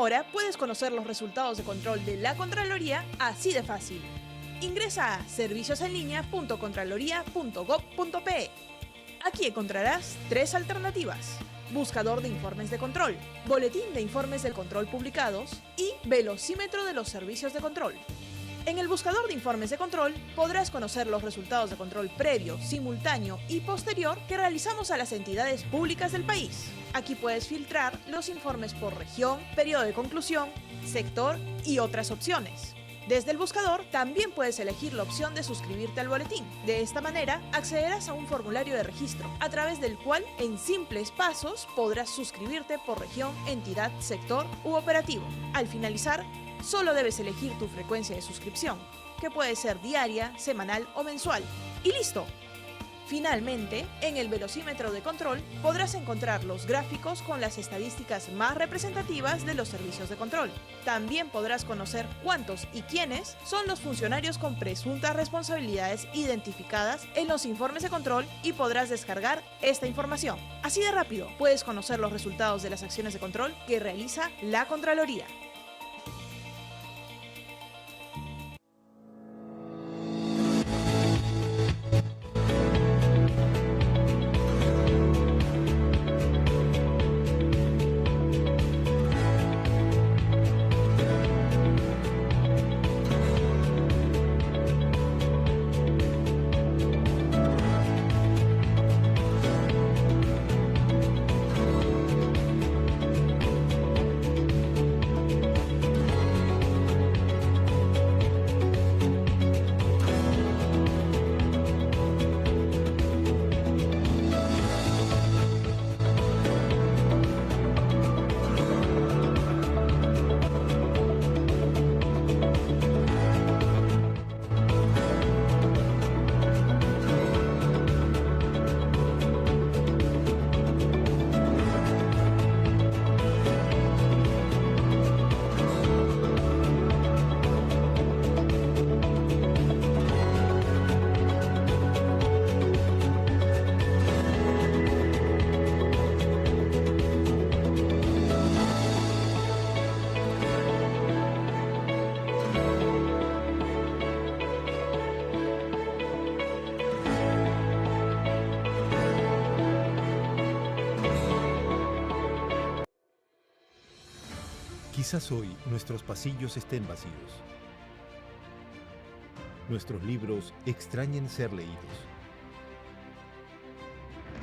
Ahora puedes conocer los resultados de control de la Contraloría así de fácil. Ingresa a serviciosenlinea.contraloría.gov.pe. Aquí encontrarás 3 alternativas: buscador de informes de control, boletín de informes del control publicados y velocímetro de los servicios de control. En el buscador de informes de control podrás conocer los resultados de control previo, simultáneo y posterior que realizamos a las entidades públicas del país. Aquí puedes filtrar los informes por región, periodo de conclusión, sector y otras opciones. Desde el buscador también puedes elegir la opción de suscribirte al boletín. De esta manera accederás a un formulario de registro, a través del cual en simples pasos podrás suscribirte por región, entidad, sector u operativo. Al finalizar, solo debes elegir tu frecuencia de suscripción, que puede ser diaria, semanal o mensual. ¡Y listo! Finalmente, en el velocímetro de control podrás encontrar los gráficos con las estadísticas más representativas de los servicios de control. También podrás conocer cuántos y quiénes son los funcionarios con presuntas responsabilidades identificadas en los informes de control y podrás descargar esta información. Así de rápido, puedes conocer los resultados de las acciones de control que realiza la Contraloría. Quizás hoy nuestros pasillos estén vacíos. Nuestros libros extrañen ser leídos.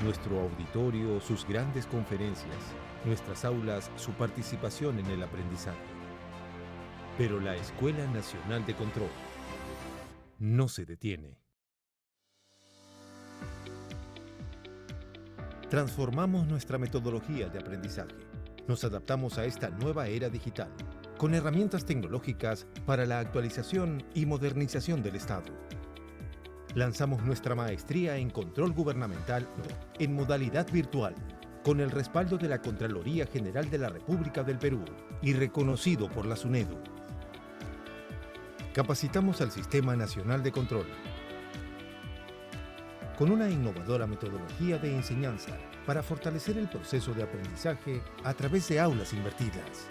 Nuestro auditorio, sus grandes conferencias. Nuestras aulas, su participación en el aprendizaje. Pero la Escuela Nacional de Control no se detiene. Transformamos nuestra metodología de aprendizaje. Nos adaptamos a esta nueva era digital, con herramientas tecnológicas para la actualización y modernización del Estado. Lanzamos nuestra maestría en Control Gubernamental en modalidad virtual, con el respaldo de la Contraloría General de la República del Perú y reconocido por la SUNEDU. Capacitamos al Sistema Nacional de Control con una innovadora metodología de enseñanza para fortalecer el proceso de aprendizaje a través de aulas invertidas.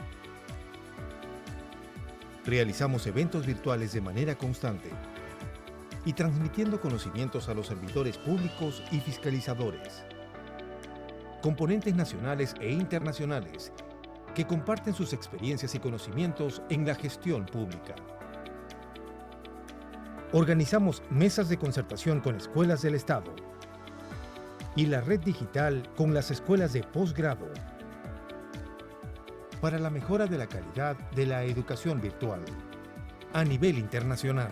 Realizamos eventos virtuales de manera constante y transmitiendo conocimientos a los servidores públicos y fiscalizadores. Componentes nacionales e internacionales que comparten sus experiencias y conocimientos en la gestión pública. Organizamos mesas de concertación con escuelas del Estado y la red digital con las escuelas de posgrado para la mejora de la calidad de la educación virtual a nivel internacional.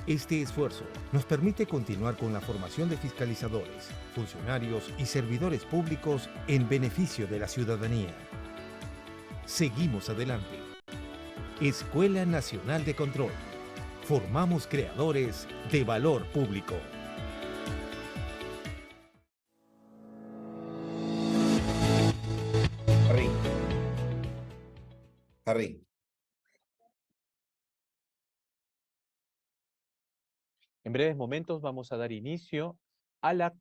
Este esfuerzo nos permite continuar con la formación de fiscalizadores, funcionarios y servidores públicos en beneficio de la ciudadanía. Seguimos adelante. Escuela Nacional de Control. Formamos creadores de valor público. Harry. En breves momentos vamos a dar inicio a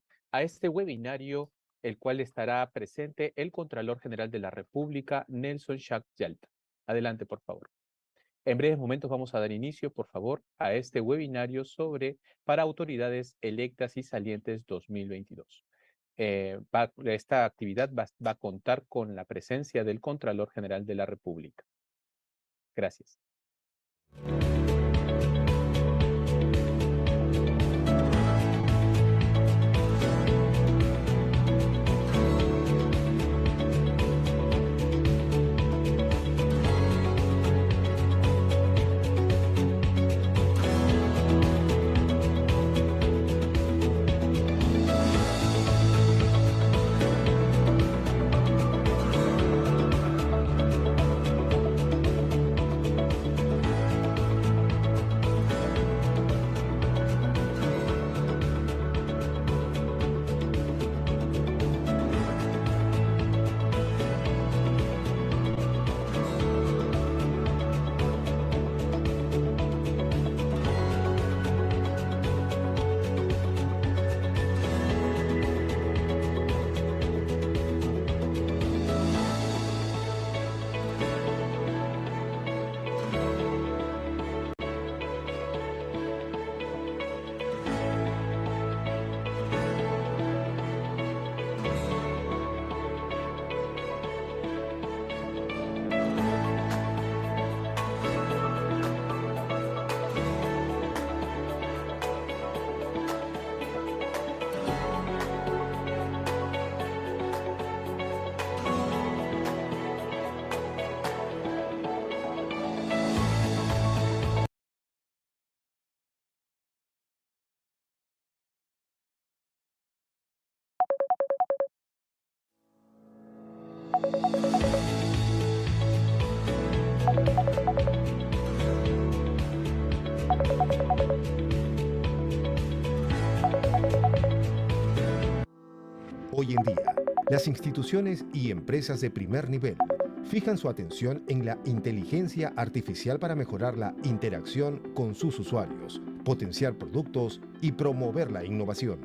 este webinario el cual estará presente el Contralor General de la República, Nelson Schack Yalta. Adelante, por favor. En breves momentos vamos a dar inicio, por favor, a este webinario para autoridades electas y salientes 2022. Esta actividad va a contar con la presencia del Contralor General de la República. Gracias. Hoy en día, las instituciones y empresas de primer nivel fijan su atención en la inteligencia artificial para mejorar la interacción con sus usuarios, potenciar productos y promover la innovación.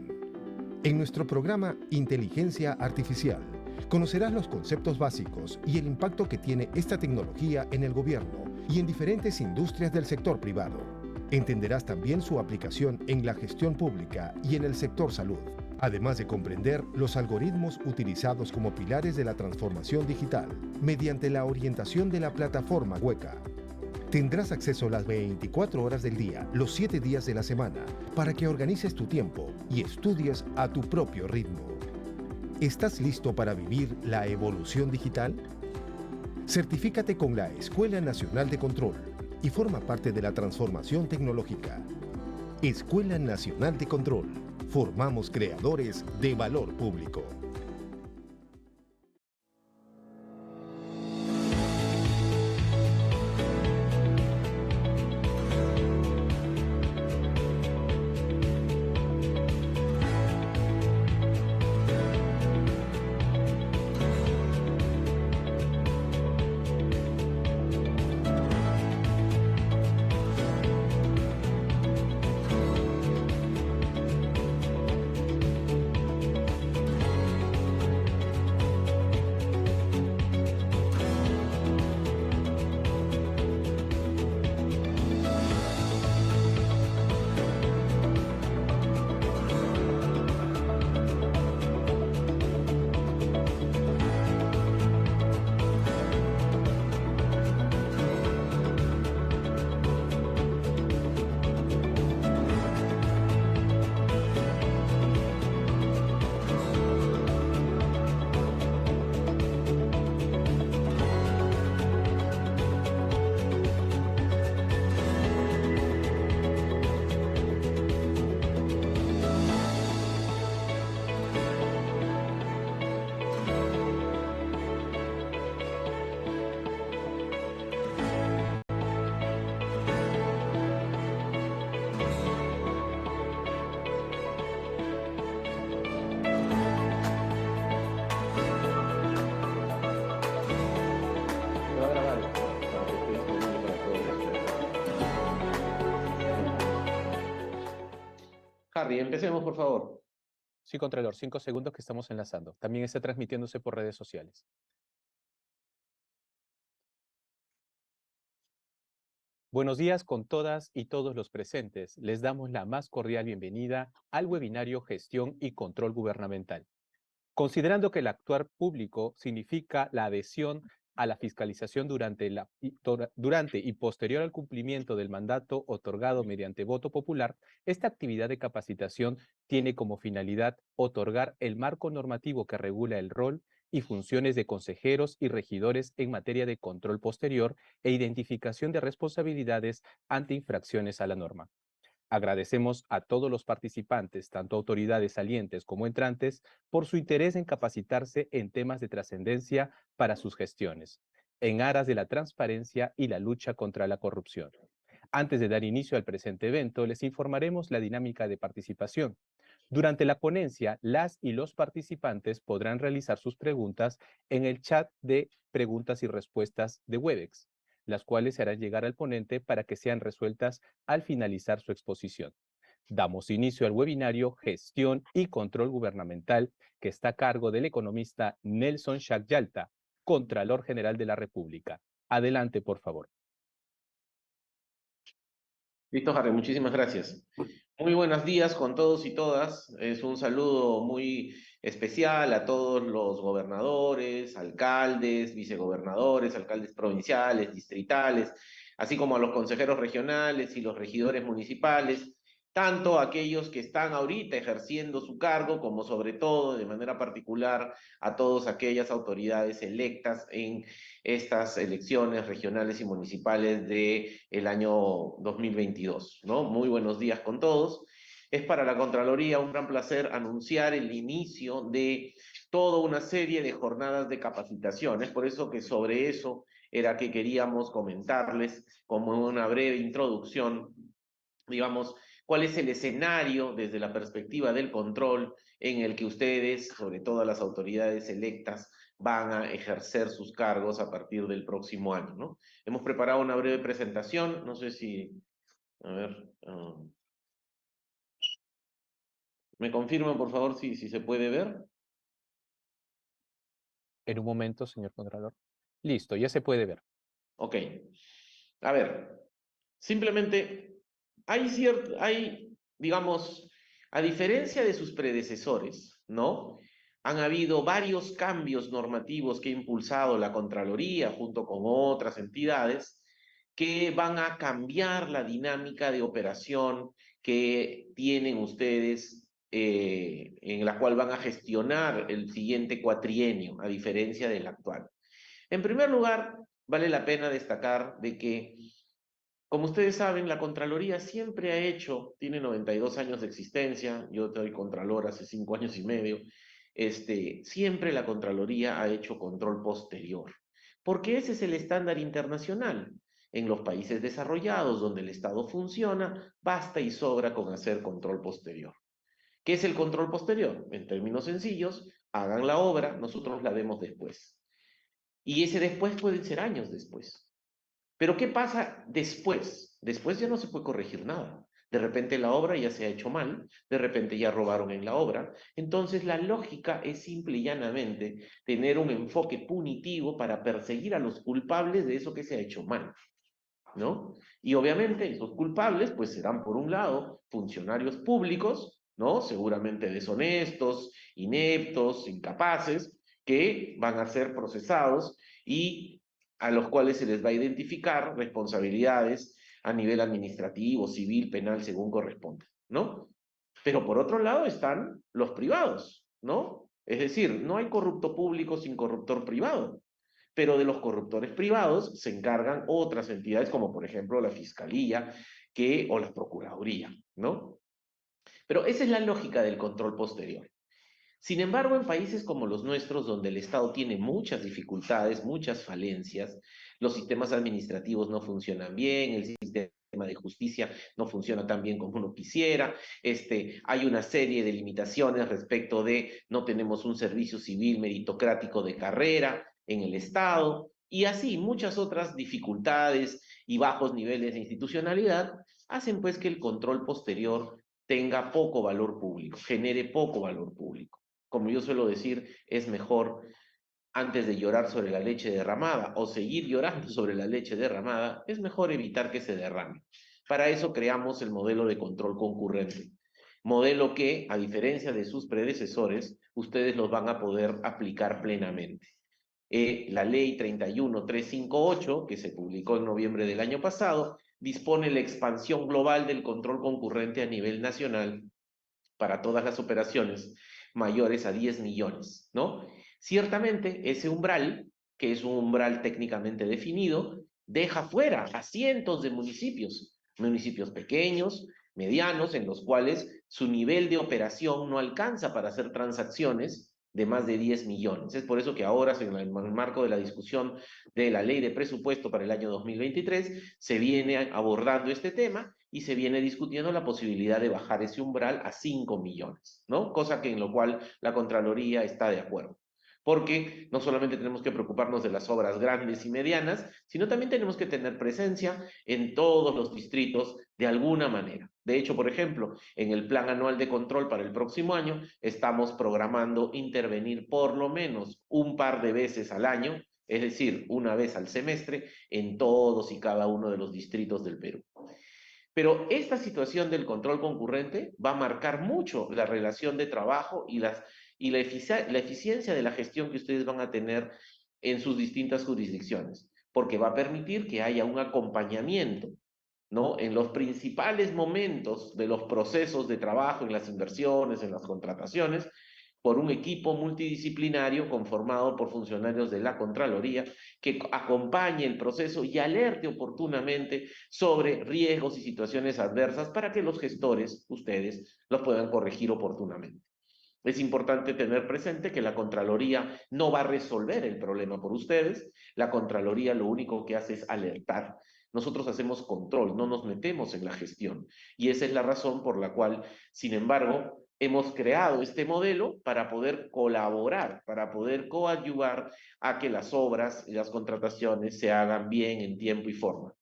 En nuestro programa Inteligencia Artificial, conocerás los conceptos básicos y el impacto que tiene esta tecnología en el gobierno y en diferentes industrias del sector privado. Entenderás también su aplicación en la gestión pública y en el sector salud, además de comprender los algoritmos utilizados como pilares de la transformación digital mediante la orientación de la plataforma Hueca. Tendrás acceso las 24 horas del día, los 7 días de la semana, para que organices tu tiempo y estudies a tu propio ritmo. ¿Estás listo para vivir la evolución digital? Certifícate con la Escuela Nacional de Control y forma parte de la transformación tecnológica. Escuela Nacional de Control. Formamos creadores de valor público. Harry, empecemos, por favor. Sí, Contralor, 5 segundos que estamos enlazando. También está transmitiéndose por redes sociales. Buenos días con todas y todos los presentes. Les damos la más cordial bienvenida al webinario Gestión y Control Gubernamental. Considerando que el actuar público significa la adhesión a la fiscalización durante y posterior al cumplimiento del mandato otorgado mediante voto popular, esta actividad de capacitación tiene como finalidad otorgar el marco normativo que regula el rol y funciones de consejeros y regidores en materia de control posterior e identificación de responsabilidades ante infracciones a la norma. Agradecemos a todos los participantes, tanto autoridades salientes como entrantes, por su interés en capacitarse en temas de trascendencia para sus gestiones, en aras de la transparencia y la lucha contra la corrupción. Antes de dar inicio al presente evento, les informaremos la dinámica de participación. Durante la ponencia, las y los participantes podrán realizar sus preguntas en el chat de preguntas y respuestas de Webex, las cuales se harán llegar al ponente para que sean resueltas al finalizar su exposición. Damos inicio al webinario Gestión y Control Gubernamental, que está a cargo del economista Nelson Schack Yalta, Contralor General de la República. Adelante, por favor. Listo, Harry, muchísimas gracias. Muy buenos días con todos y todas. Es un saludo muy especial a todos los gobernadores, alcaldes, vicegobernadores, alcaldes provinciales, distritales, así como a los consejeros regionales y los regidores municipales, tanto aquellos que están ahorita ejerciendo su cargo, como sobre todo, de manera particular, a todas aquellas autoridades electas en estas elecciones regionales y municipales del año 2022, ¿no? Muy buenos días con todos. Es para la Contraloría un gran placer anunciar el inicio de toda una serie de jornadas de capacitación. Es por eso que sobre eso era que queríamos comentarles como una breve introducción, digamos, cuál es el escenario desde la perspectiva del control en el que ustedes, sobre todo las autoridades electas, van a ejercer sus cargos a partir del próximo año, ¿no? Hemos preparado una breve presentación, no sé si, a ver, ¿me confirman por favor si se puede ver? En un momento, señor Contralor. Listo, ya se puede ver. Ok. A ver, simplemente digamos, a diferencia de sus predecesores, ¿no? Han habido varios cambios normativos que ha impulsado la Contraloría junto con otras entidades que van a cambiar la dinámica de operación que tienen ustedes, en la cual van a gestionar el siguiente cuatrienio, a diferencia del actual. En primer lugar, vale la pena destacar de que, como ustedes saben, la Contraloría siempre ha hecho, tiene 92 años de existencia, yo soy Contralor hace 5 años y medio, siempre la Contraloría ha hecho control posterior, porque ese es el estándar internacional. En los países desarrollados, donde el Estado funciona, basta y sobra con hacer control posterior. ¿Qué es el control posterior? En términos sencillos, hagan la obra, nosotros la vemos después. Y ese después pueden ser años después. Pero ¿qué pasa después? Después ya no se puede corregir nada. De repente la obra ya se ha hecho mal, de repente ya robaron en la obra. Entonces la lógica es simple y llanamente tener un enfoque punitivo para perseguir a los culpables de eso que se ha hecho mal, ¿no? Y obviamente esos culpables pues serán por un lado funcionarios públicos, ¿no? Seguramente deshonestos, ineptos, incapaces, que van a ser procesados y a los cuales se les va a identificar responsabilidades a nivel administrativo, civil, penal, según corresponda, ¿no? Pero por otro lado están los privados, ¿no? Es decir, no hay corrupto público sin corruptor privado, pero de los corruptores privados se encargan otras entidades como por ejemplo la Fiscalía o la Procuraduría, ¿no? Pero esa es la lógica del control posterior. Sin embargo, en países como los nuestros, donde el Estado tiene muchas dificultades, muchas falencias, los sistemas administrativos no funcionan bien, el sistema de justicia no funciona tan bien como uno quisiera, hay una serie de limitaciones respecto de no tenemos un servicio civil meritocrático de carrera en el Estado, y así muchas otras dificultades y bajos niveles de institucionalidad hacen pues que el control posterior tenga poco valor público, genere poco valor público. Como yo suelo decir, es mejor, antes de llorar sobre la leche derramada o seguir llorando sobre la leche derramada, es mejor evitar que se derrame. Para eso creamos el modelo de control concurrente. Modelo que, a diferencia de sus predecesores, ustedes los van a poder aplicar plenamente. La ley 31358, que se publicó en noviembre del año pasado, dispone la expansión global del control concurrente a nivel nacional para todas las operaciones mayores a 10 millones, ¿no? Ciertamente, ese umbral, que es un umbral técnicamente definido, deja fuera a cientos de municipios, municipios pequeños, medianos, en los cuales su nivel de operación no alcanza para hacer transacciones de más de 10 millones. Es por eso que ahora, en el marco de la discusión de la ley de presupuesto para el año 2023, se viene abordando este tema y se viene discutiendo la posibilidad de bajar ese umbral a 5 millones, ¿no? Cosa que en lo cual la Contraloría está de acuerdo. Porque no solamente tenemos que preocuparnos de las obras grandes y medianas, sino también tenemos que tener presencia en todos los distritos de alguna manera. De hecho, por ejemplo, en el Plan Anual de Control para el próximo año, estamos programando intervenir por lo menos un par de veces al año, es decir, una vez al semestre, en todos y cada uno de los distritos del Perú. Pero esta situación del control concurrente va a marcar mucho la relación de trabajo y la eficiencia de la gestión que ustedes van a tener en sus distintas jurisdicciones, porque va a permitir que haya un acompañamiento, ¿no? En los principales momentos de los procesos de trabajo, en las inversiones, en las contrataciones, por un equipo multidisciplinario conformado por funcionarios de la Contraloría que acompañe el proceso y alerte oportunamente sobre riesgos y situaciones adversas para que los gestores, ustedes, los puedan corregir oportunamente. Es importante tener presente que la Contraloría no va a resolver el problema por ustedes. La Contraloría lo único que hace es alertar. Nosotros hacemos control, no nos metemos en la gestión. Y esa es la razón por la cual, sin embargo, hemos creado este modelo para poder colaborar, para poder coadyuvar a que las obras y las contrataciones se hagan bien en tiempo y forma.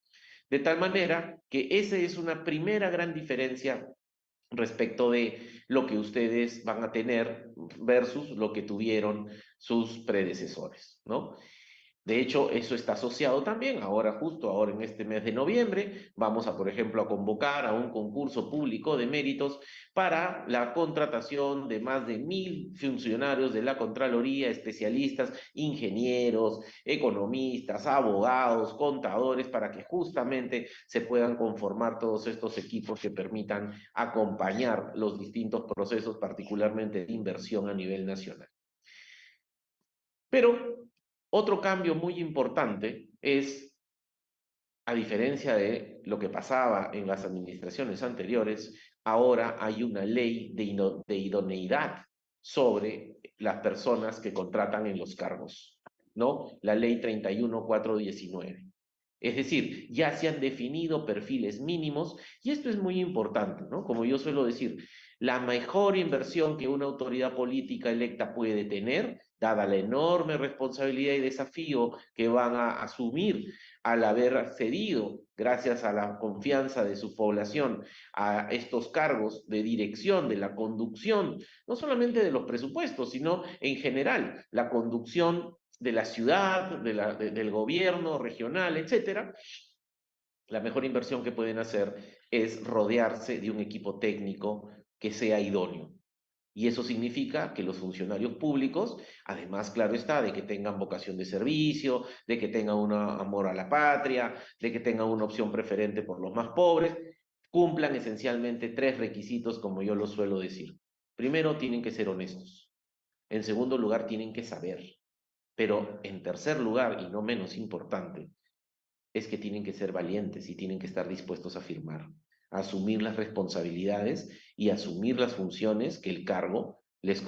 De tal manera que esa es una primera gran diferencia respecto de lo que ustedes van a tener versus lo que tuvieron sus predecesores, ¿no? De hecho, eso está asociado también, justo ahora en este mes de noviembre, vamos a, por ejemplo, a convocar a un concurso público de méritos para la contratación de más de 1.000 funcionarios de la Contraloría, especialistas, ingenieros, economistas, abogados, contadores, para que justamente se puedan conformar todos estos equipos que permitan acompañar los distintos procesos, particularmente de inversión a nivel nacional. Pero otro cambio muy importante es, a diferencia de lo que pasaba en las administraciones anteriores, ahora hay una ley de idoneidad sobre las personas que contratan en los cargos, ¿no? La ley 31419. Es decir, ya se han definido perfiles mínimos y esto es muy importante, ¿no? Como yo suelo decir, la mejor inversión que una autoridad política electa puede tener, dada la enorme responsabilidad y desafío que van a asumir al haber cedido, gracias a la confianza de su población, a estos cargos de dirección, de la conducción, no solamente de los presupuestos, sino en general, la conducción de la ciudad, del gobierno regional, etcétera. La mejor inversión que pueden hacer es rodearse de un equipo técnico que sea idóneo. Y eso significa que los funcionarios públicos, además, claro está, de que tengan vocación de servicio, de que tengan un amor a la patria, de que tengan una opción preferente por los más pobres, cumplan esencialmente 3 requisitos, como yo lo suelo decir. Primero, tienen que ser honestos. En segundo lugar, tienen que saber. Pero en tercer lugar, y no menos importante, es que tienen que ser valientes y tienen que estar dispuestos a firmar, a asumir las responsabilidades y asumir las funciones que el cargo les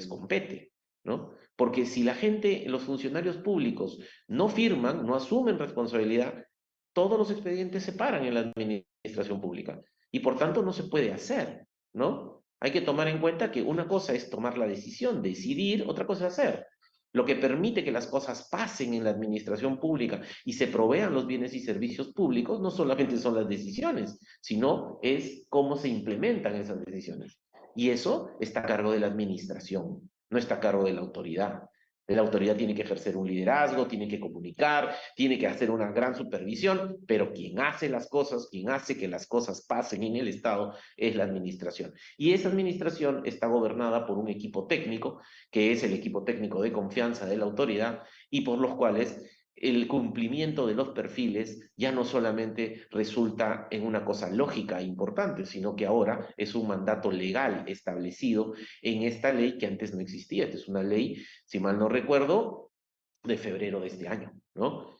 compete, ¿no? Porque si la gente, los funcionarios públicos, no firman, no asumen responsabilidad, todos los expedientes se paran en la administración pública y por tanto no se puede hacer, ¿no? Hay que tomar en cuenta que una cosa es tomar la decisión, decidir, otra cosa es hacer. Lo que permite que las cosas pasen en la administración pública y se provean los bienes y servicios públicos no solamente son las decisiones, sino es cómo se implementan esas decisiones. Y eso está a cargo de la administración, no está a cargo de la autoridad. La autoridad tiene que ejercer un liderazgo, tiene que comunicar, tiene que hacer una gran supervisión, pero quien hace las cosas, quien hace que las cosas pasen en el Estado es la administración. Y esa administración está gobernada por un equipo técnico, que es el equipo técnico de confianza de la autoridad, y por los cuales el cumplimiento de los perfiles ya no solamente resulta en una cosa lógica e importante, sino que ahora es un mandato legal establecido en esta ley que antes no existía. Esta es una ley, si mal no recuerdo, de febrero de este año, ¿no?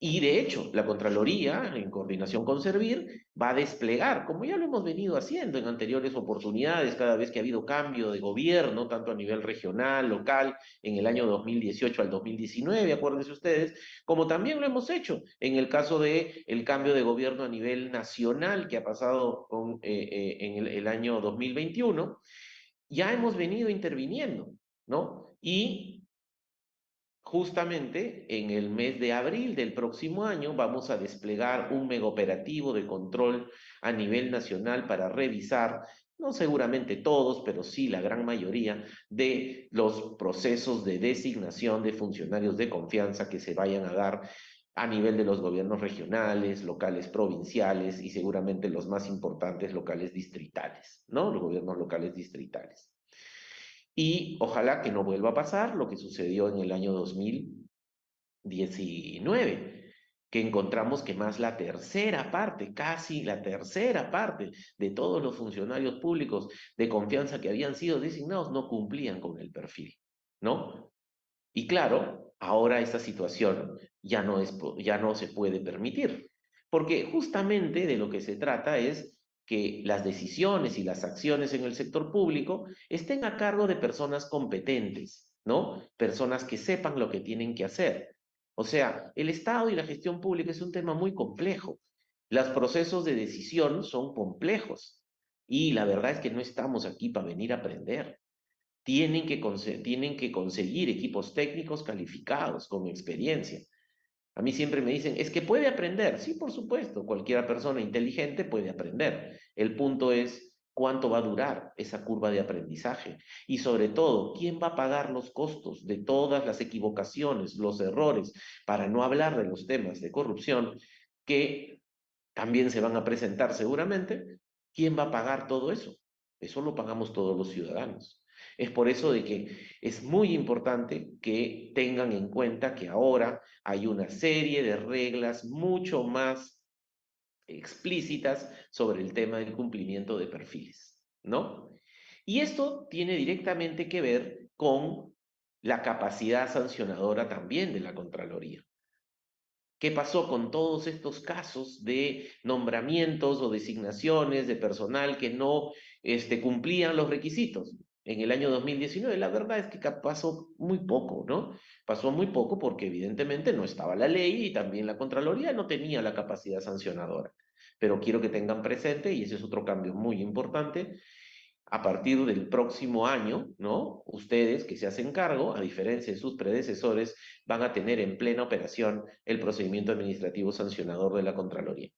Y de hecho, la Contraloría, en coordinación con Servir, va a desplegar, como ya lo hemos venido haciendo en anteriores oportunidades, cada vez que ha habido cambio de gobierno, tanto a nivel regional, local, en el año 2018 al 2019, acuérdense ustedes, como también lo hemos hecho en el caso de el cambio de gobierno a nivel nacional que ha pasado en el año 2021, ya hemos venido interviniendo, ¿no? Y justamente en el mes de abril del próximo año vamos a desplegar un megaoperativo de control a nivel nacional para revisar, no seguramente todos, pero sí la gran mayoría de los procesos de designación de funcionarios de confianza que se vayan a dar a nivel de los gobiernos regionales, locales, provinciales y seguramente los más importantes locales distritales, ¿no? Los gobiernos locales distritales. Y ojalá que no vuelva a pasar lo que sucedió en el año 2019, que encontramos que más la tercera parte, casi la tercera parte de todos los funcionarios públicos de confianza que habían sido designados no cumplían con el perfil, ¿no? Y claro, ahora esta situación ya no se puede permitir, porque justamente de lo que se trata es que las decisiones y las acciones en el sector público estén a cargo de personas competentes, ¿no? Personas que sepan lo que tienen que hacer. O sea, el Estado y la gestión pública es un tema muy complejo. Los procesos de decisión son complejos y la verdad es que no estamos aquí para venir a aprender. Tienen que conseguir equipos técnicos calificados, con experiencia. A mí siempre me dicen, es que puede aprender. Sí, por supuesto, cualquier persona inteligente puede aprender. El punto es cuánto va a durar esa curva de aprendizaje y sobre todo, quién va a pagar los costos de todas las equivocaciones, los errores, para no hablar de los temas de corrupción que también se van a presentar seguramente. ¿Quién va a pagar todo eso? Eso lo pagamos todos los ciudadanos. Es por eso de que es muy importante que tengan en cuenta que ahora hay una serie de reglas mucho más explícitas sobre el tema del cumplimiento de perfiles, ¿no? Y esto tiene directamente que ver con la capacidad sancionadora también de la Contraloría. ¿Qué pasó con todos estos casos de nombramientos o designaciones de personal que no cumplían los requisitos? En el año 2019, la verdad es que pasó muy poco, ¿no? Pasó muy poco porque evidentemente no estaba la ley y también la Contraloría no tenía la capacidad sancionadora. Pero quiero que tengan presente, y ese es otro cambio muy importante, a partir del próximo año, ¿no? Ustedes que se hacen cargo, a diferencia de sus predecesores, van a tener en plena operación el procedimiento administrativo sancionador de la Contraloría.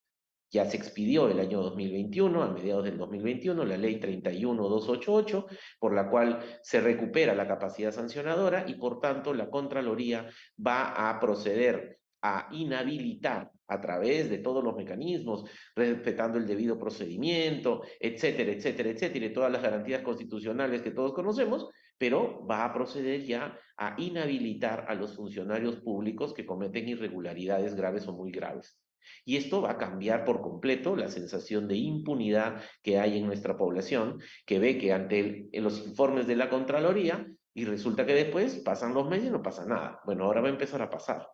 Ya se expidió el año 2021, a mediados del 2021, la ley 31288, por la cual se recupera la capacidad sancionadora y por tanto la Contraloría va a proceder a inhabilitar a través de todos los mecanismos, respetando el debido procedimiento, etcétera, etcétera, etcétera, y todas las garantías constitucionales que todos conocemos, pero va a proceder ya a inhabilitar a los funcionarios públicos que cometen irregularidades graves o muy graves. Y esto va a cambiar por completo la sensación de impunidad que hay en nuestra población, que ve que en los informes de la Contraloría, y resulta que después pasan los meses y no pasa nada. Bueno, ahora va a empezar a pasar.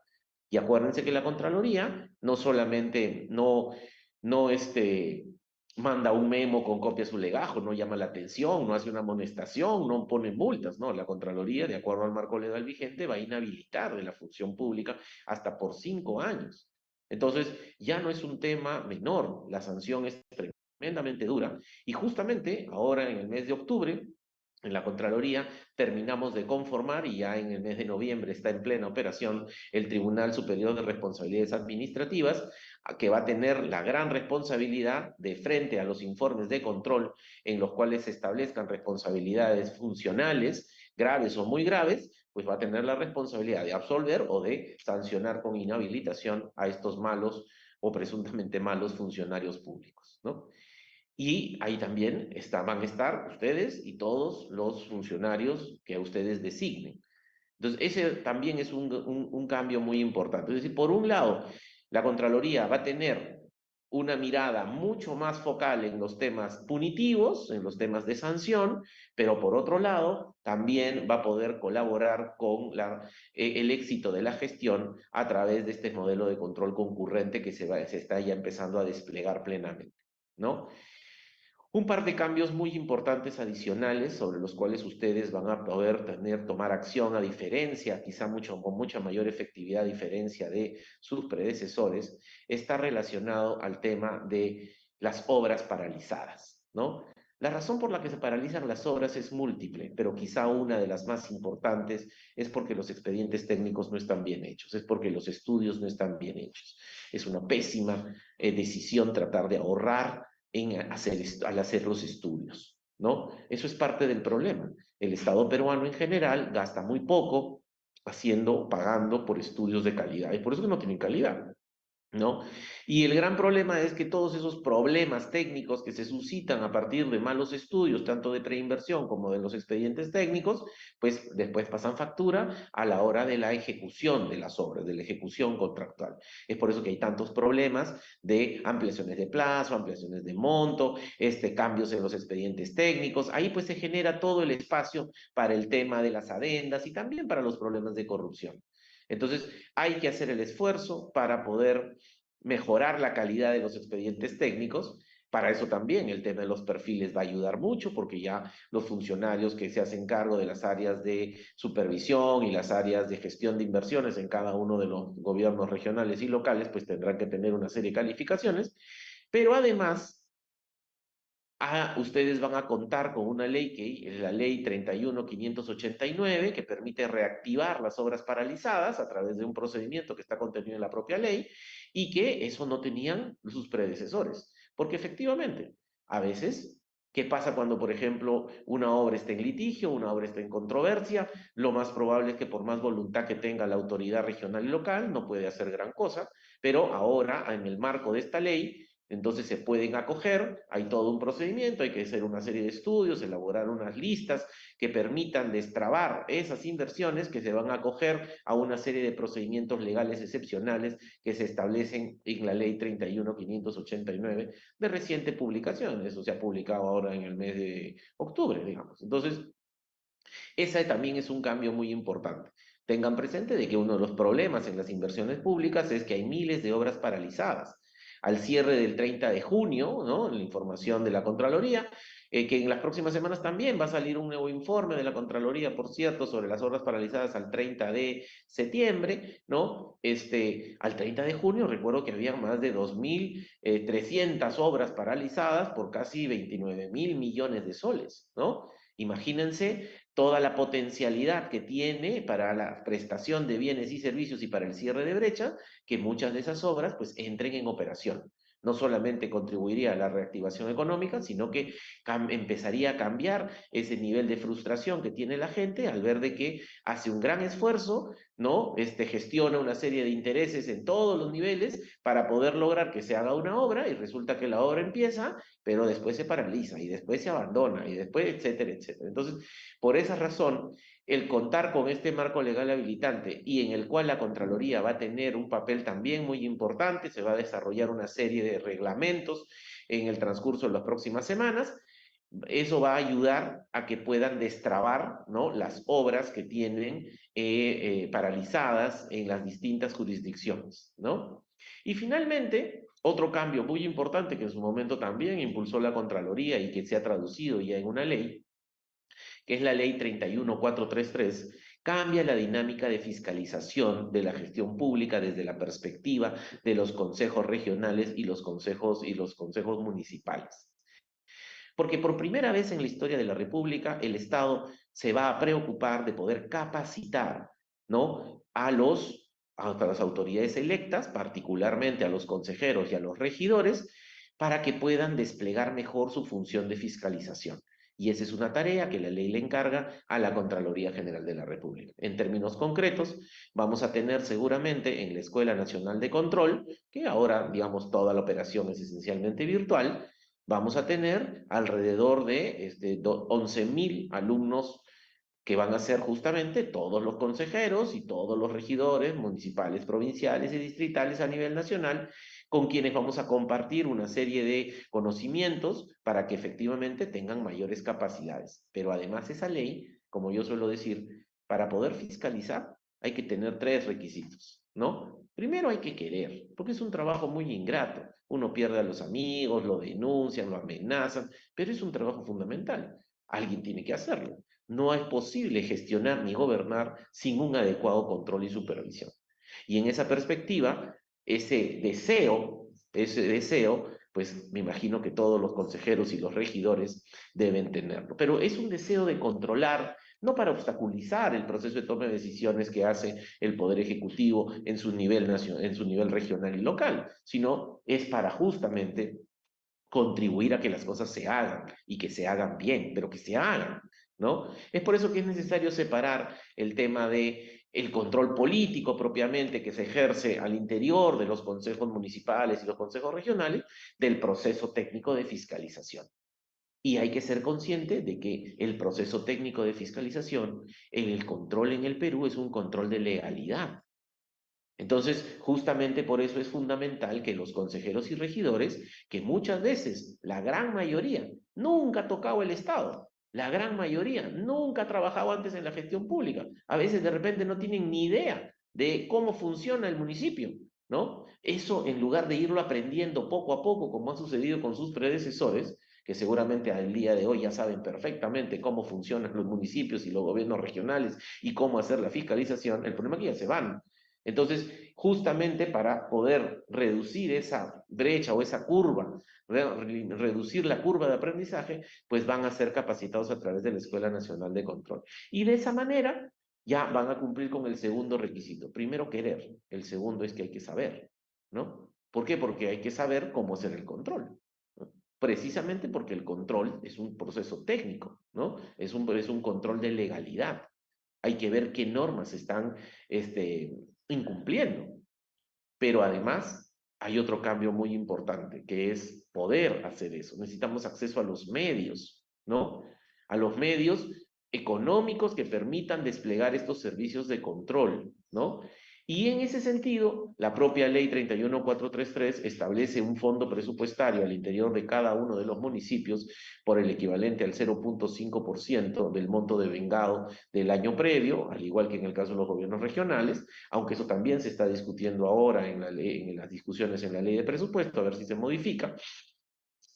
Y acuérdense que la Contraloría no solamente no manda un memo con copia a su legajo, no llama la atención, no hace una amonestación, no pone multas, no, la Contraloría, de acuerdo al marco legal vigente, va a inhabilitar de la función pública hasta por 5 años. Entonces, ya no es un tema menor, la sanción es tremendamente dura, y justamente ahora en el mes de octubre en la Contraloría, terminamos de conformar y ya en el mes de noviembre está en plena operación el Tribunal Superior de Responsabilidades Administrativas, que va a tener la gran responsabilidad de frente a los informes de control en los cuales se establezcan responsabilidades funcionales, graves o muy graves, pues va a tener la responsabilidad de absolver o de sancionar con inhabilitación a estos malos o presuntamente malos funcionarios públicos, ¿no? Y ahí también van a estar ustedes y todos los funcionarios que ustedes designen. Entonces, ese también es un cambio muy importante. Es decir, por un lado, la Contraloría va a tener una mirada mucho más focal en los temas punitivos, en los temas de sanción, pero por otro lado, también va a poder colaborar con el éxito de la gestión a través de este modelo de control concurrente que se está ya empezando a desplegar plenamente, ¿no? Un par de cambios muy importantes adicionales sobre los cuales ustedes van a poder tomar acción a diferencia, quizá con mucha mayor efectividad a diferencia de sus predecesores, está relacionado al tema de las obras paralizadas, ¿no? La razón por la que se paralizan las obras es múltiple, pero quizá una de las más importantes es porque los expedientes técnicos no están bien hechos, es porque los estudios no están bien hechos. Es una pésima decisión tratar de ahorrar al hacer los estudios, ¿no? Eso es parte del problema. El Estado peruano en general gasta muy poco pagando por estudios de calidad, y por eso que no tienen calidad, ¿no? Y el gran problema es que todos esos problemas técnicos que se suscitan a partir de malos estudios, tanto de preinversión como de los expedientes técnicos, pues después pasan factura a la hora de la ejecución de las obras, de la ejecución contractual. Es por eso que hay tantos problemas de ampliaciones de plazo, ampliaciones de monto, cambios en los expedientes técnicos. Ahí pues se genera todo el espacio para el tema de las adendas y también para los problemas de corrupción. Entonces, hay que hacer el esfuerzo para poder mejorar la calidad de los expedientes técnicos. Para eso también el tema de los perfiles va a ayudar mucho, porque ya los funcionarios que se hacen cargo de las áreas de supervisión y las áreas de gestión de inversiones en cada uno de los gobiernos regionales y locales, pues tendrán que tener una serie de calificaciones. Pero además, ustedes van a contar con una ley que es la ley 31.589, que permite reactivar las obras paralizadas a través de un procedimiento que está contenido en la propia ley, y que eso no tenían sus predecesores. Porque efectivamente, a veces, ¿qué pasa cuando, por ejemplo, una obra está en litigio, una obra está en controversia? Lo más probable es que por más voluntad que tenga la autoridad regional y local, no puede hacer gran cosa, pero ahora, en el marco de esta ley, entonces se pueden acoger, hay todo un procedimiento, hay que hacer una serie de estudios, elaborar unas listas que permitan destrabar esas inversiones que se van a acoger a una serie de procedimientos legales excepcionales que se establecen en la ley 31.589 de reciente publicación. Eso se ha publicado ahora en el mes de octubre, digamos. Entonces, ese también es un cambio muy importante. Tengan presente de que uno de los problemas en las inversiones públicas es que hay miles de obras paralizadas. Al cierre del 30 de junio, ¿no?, la información de la Contraloría, que en las próximas semanas también va a salir un nuevo informe de la Contraloría, por cierto, sobre las obras paralizadas al 30 de septiembre, ¿no? Al 30 de junio recuerdo que había más de 2.300 obras paralizadas por casi 29.000 millones de soles, ¿no? Imagínense toda la potencialidad que tiene para la prestación de bienes y servicios y para el cierre de brecha, que muchas de esas obras pues entren en operación. No solamente contribuiría a la reactivación económica, sino que empezaría a cambiar ese nivel de frustración que tiene la gente al ver de que hace un gran esfuerzo, ¿no? Gestiona una serie de intereses en todos los niveles para poder lograr que se haga una obra, y resulta que la obra empieza, pero después se paraliza y después se abandona y después, etcétera, etcétera. Entonces, por esa razón, el contar con este marco legal habilitante, y en el cual la Contraloría va a tener un papel también muy importante, se va a desarrollar una serie de reglamentos en el transcurso de las próximas semanas. Eso va a ayudar a que puedan destrabar, ¿no?, las obras que tienen paralizadas en las distintas jurisdicciones, ¿no? Y finalmente, otro cambio muy importante que en su momento también impulsó la Contraloría y que se ha traducido ya en una ley, que es la ley 31433, cambia la dinámica de fiscalización de la gestión pública desde la perspectiva de los consejos regionales y los consejos municipales. Porque por primera vez en la historia de la República, el Estado se va a preocupar de poder capacitar, ¿no?, a las autoridades electas, particularmente a los consejeros y a los regidores, para que puedan desplegar mejor su función de fiscalización. Y esa es una tarea que la ley le encarga a la Contraloría General de la República. En términos concretos, vamos a tener seguramente en la Escuela Nacional de Control, que ahora, digamos, toda la operación es esencialmente virtual, vamos a tener alrededor de 11.000 alumnos que van a ser justamente todos los consejeros y todos los regidores municipales, provinciales y distritales a nivel nacional, con quienes vamos a compartir una serie de conocimientos para que efectivamente tengan mayores capacidades. Pero además esa ley, como yo suelo decir, para poder fiscalizar hay que tener 3 requisitos, ¿no? Primero hay que querer, porque es un trabajo muy ingrato. Uno pierde a los amigos, lo denuncian, lo amenazan, pero es un trabajo fundamental. Alguien tiene que hacerlo. No es posible gestionar ni gobernar sin un adecuado control y supervisión. Y en esa perspectiva, ese deseo, pues me imagino que todos los consejeros y los regidores deben tenerlo. Pero es un deseo de controlar, no para obstaculizar el proceso de toma de decisiones que hace el Poder Ejecutivo en su nivel nacional, en su nivel regional y local, sino es para justamente contribuir a que las cosas se hagan y que se hagan bien, pero que se hagan, ¿no? Es por eso que es necesario separar el tema de el control político propiamente que se ejerce al interior de los consejos municipales y los consejos regionales del proceso técnico de fiscalización. Y hay que ser consciente de que el proceso técnico de fiscalización, el control en el Perú es un control de legalidad. Entonces, justamente por eso es fundamental que los consejeros y regidores, que muchas veces, la gran mayoría, nunca ha tocado el Estado, la gran mayoría nunca ha trabajado antes en la gestión pública, a veces de repente no tienen ni idea de cómo funciona el municipio, ¿no? Eso, en lugar de irlo aprendiendo poco a poco, como ha sucedido con sus predecesores, que seguramente al día de hoy ya saben perfectamente cómo funcionan los municipios y los gobiernos regionales y cómo hacer la fiscalización, el problema es que ya se van. Entonces, justamente para poder reducir esa brecha o esa curva, reducir la curva de aprendizaje, pues van a ser capacitados a través de la Escuela Nacional de Control. Y de esa manera ya van a cumplir con el segundo requisito. Primero, querer. El segundo es que hay que saber, ¿no? ¿Por qué? Porque hay que saber cómo hacer el control, ¿no? Precisamente porque el control es un proceso técnico, ¿no? Es un control de legalidad. Hay que ver qué normas están incumpliendo. Pero además hay otro cambio muy importante, que es poder hacer eso. Necesitamos acceso a los medios, ¿no? A los medios económicos que permitan desplegar estos servicios de control, ¿no? Y en ese sentido, la propia ley 31433 establece un fondo presupuestario al interior de cada uno de los municipios por el equivalente al 0.5% del monto devengado del año previo, al igual que en el caso de los gobiernos regionales, aunque eso también se está discutiendo ahora en las discusiones en la ley de presupuesto, a ver si se modifica.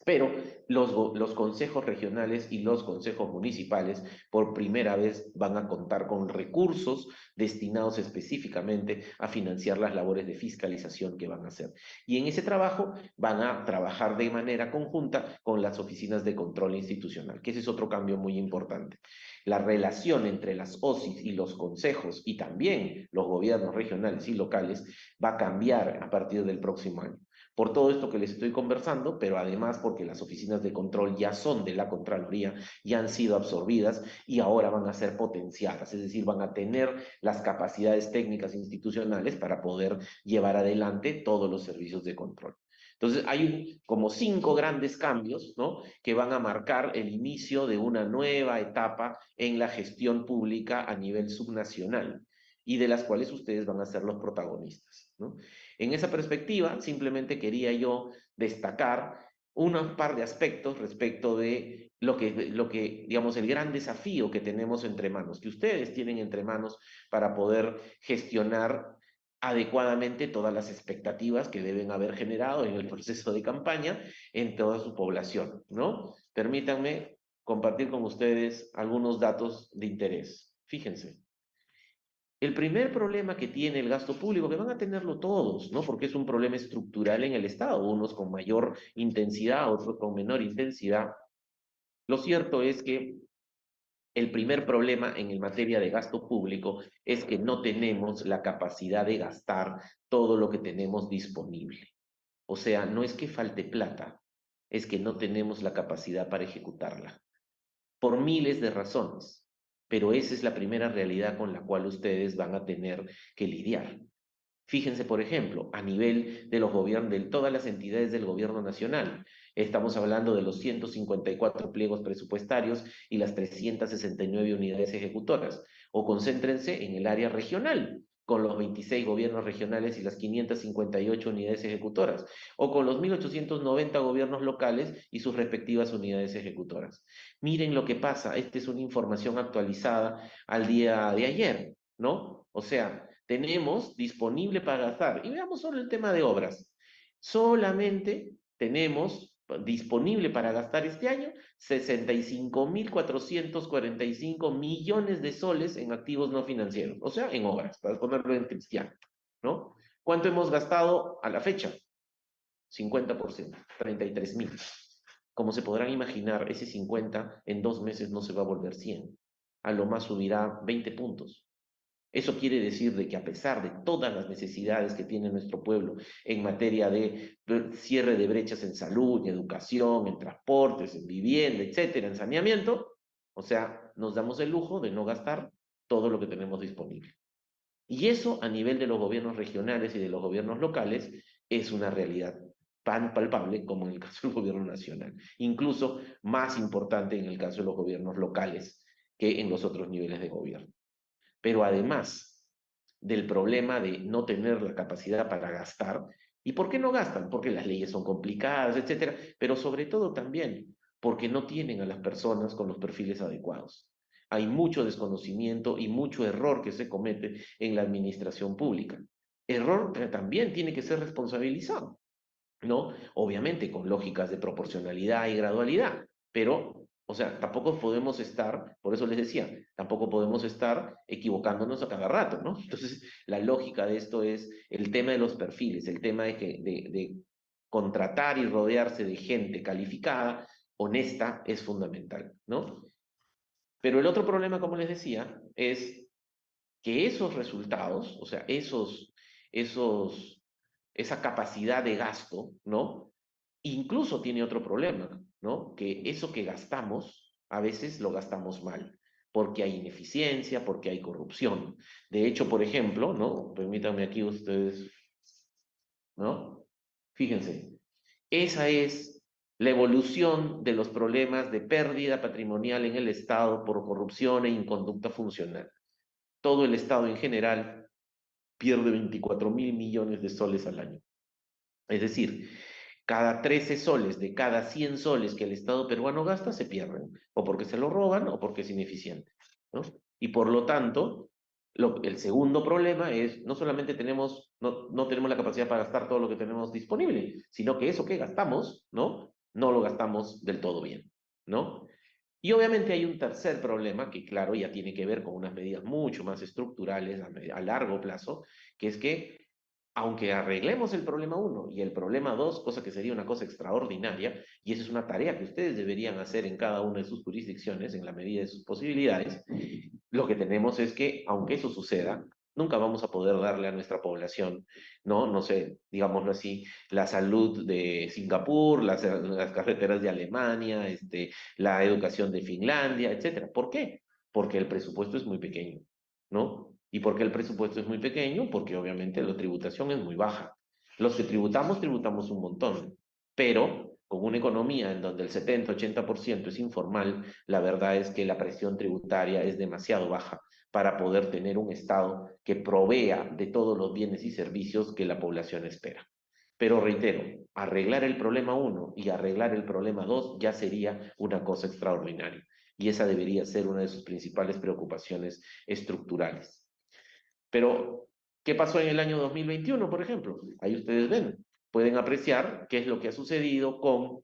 Pero los consejos regionales y los consejos municipales por primera vez van a contar con recursos destinados específicamente a financiar las labores de fiscalización que van a hacer. Y en ese trabajo van a trabajar de manera conjunta con las oficinas de control institucional, que ese es otro cambio muy importante. La relación entre las OSIs y los consejos y también los gobiernos regionales y locales va a cambiar a partir del próximo año. Por todo esto que les estoy conversando, pero además porque las oficinas de control ya son de la Contraloría, ya han sido absorbidas y ahora van a ser potenciadas, es decir, van a tener las capacidades técnicas institucionales para poder llevar adelante todos los servicios de control. Entonces hay como 5 grandes cambios, ¿no?, que van a marcar el inicio de una nueva etapa en la gestión pública a nivel subnacional y de las cuales ustedes van a ser los protagonistas, ¿no? En esa perspectiva, simplemente quería yo destacar un par de aspectos respecto de lo que, digamos, el gran desafío que tenemos entre manos, que ustedes tienen entre manos para poder gestionar adecuadamente todas las expectativas que deben haber generado en el proceso de campaña en toda su población, ¿no? Permítanme compartir con ustedes algunos datos de interés. Fíjense. El primer problema que tiene el gasto público, que van a tenerlo todos, ¿no?, porque es un problema estructural en el Estado, unos con mayor intensidad, otros con menor intensidad, Lo cierto es que el primer problema en materia de gasto público es que no tenemos la capacidad de gastar todo lo que tenemos disponible. O sea, no es que falte plata, es que no tenemos la capacidad para ejecutarla, por miles de razones. Pero esa es la primera realidad con la cual ustedes van a tener que lidiar. Fíjense, por ejemplo, a nivel de los gobiernos, de todas las entidades del gobierno nacional. Estamos hablando de los 154 pliegos presupuestarios y las 369 unidades ejecutoras. O concéntrense en el área regional, con los 26 gobiernos regionales y las 558 unidades ejecutoras. O con los 1890 gobiernos locales y sus respectivas unidades ejecutoras. Miren lo que pasa. Esta es una información actualizada al día de ayer, ¿no? O sea, tenemos disponible para gastar. Y veamos solo el tema de obras. Solamente tenemos disponible para gastar este año 65.445 millones de soles en activos no financieros, o sea, en obras, para ponerlo en cristiano, ¿no? ¿Cuánto hemos gastado a la fecha? 50%, 33.000. Como se podrán imaginar, ese 50 en 2 meses no se va a volver 100. A lo más subirá 20 puntos. Eso quiere decir de que a pesar de todas las necesidades que tiene nuestro pueblo en materia de cierre de brechas en salud, en educación, en transportes, en vivienda, etcétera, en saneamiento, o sea, nos damos el lujo de no gastar todo lo que tenemos disponible. Y eso a nivel de los gobiernos regionales y de los gobiernos locales es una realidad tan palpable como en el caso del gobierno nacional, incluso más importante en el caso de los gobiernos locales que en los otros niveles de gobierno. Pero además del problema de no tener la capacidad para gastar, ¿y por qué no gastan? Porque las leyes son complicadas, etcétera, pero sobre todo también porque no tienen a las personas con los perfiles adecuados. Hay mucho desconocimiento y mucho error que se comete en la administración pública. Error que también tiene que ser responsabilizado, ¿no? Obviamente con lógicas de proporcionalidad y gradualidad, pero, o sea, tampoco podemos estar, por eso les decía, tampoco podemos estar equivocándonos a cada rato, ¿no? Entonces, la lógica de esto es el tema de los perfiles, el tema de contratar y rodearse de gente calificada, honesta, es fundamental, ¿no? Pero el otro problema, como les decía, es que esos resultados, o sea, esa capacidad de gasto, ¿no? Incluso tiene otro problema, ¿no? Que eso que gastamos, a veces lo gastamos mal, porque hay ineficiencia, porque hay corrupción. De hecho, por ejemplo, ¿no? Permítanme aquí ustedes, ¿no? Fíjense, esa es la evolución de los problemas de pérdida patrimonial en el Estado por corrupción e inconducta funcional. Todo el Estado en general pierde 24.000 millones de soles al año. Es decir, cada 13 soles de cada 100 soles que el Estado peruano gasta se pierden, o porque se lo roban o porque es ineficiente, ¿no? Y por lo tanto, el segundo problema es, no solamente no tenemos la capacidad para gastar todo lo que tenemos disponible, sino que eso que gastamos, ¿no? No lo gastamos del todo bien, ¿no? Y obviamente hay un tercer problema que, claro, ya tiene que ver con unas medidas mucho más estructurales a largo plazo, que es que aunque arreglemos el problema 1 y el problema 2, cosa que sería una cosa extraordinaria, y esa es una tarea que ustedes deberían hacer en cada una de sus jurisdicciones, en la medida de sus posibilidades, lo que tenemos es que, aunque eso suceda, nunca vamos a poder darle a nuestra población, ¿no? No sé, digámoslo así, la salud de Singapur, las carreteras de Alemania, la educación de Finlandia, etcétera. ¿Por qué? Porque el presupuesto es muy pequeño, ¿no? ¿Y por qué el presupuesto es muy pequeño? Porque obviamente la tributación es muy baja. Los que tributamos un montón, pero con una economía en donde el 70-80% es informal, la verdad es que la presión tributaria es demasiado baja para poder tener un Estado que provea de todos los bienes y servicios que la población espera. Pero reitero, arreglar el problema 1 y arreglar el problema 2 ya sería una cosa extraordinaria. Y esa debería ser una de sus principales preocupaciones estructurales. Pero, ¿qué pasó en el año 2021, por ejemplo? Ahí ustedes ven, pueden apreciar qué es lo que ha sucedido con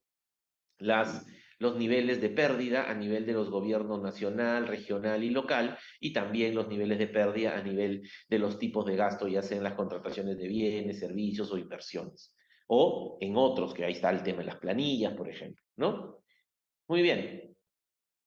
los niveles de pérdida a nivel de los gobiernos nacional, regional y local, y también los niveles de pérdida a nivel de los tipos de gasto, ya sea en las contrataciones de bienes, servicios o inversiones. O en otros, que ahí está el tema de las planillas, por ejemplo, ¿no? Muy bien.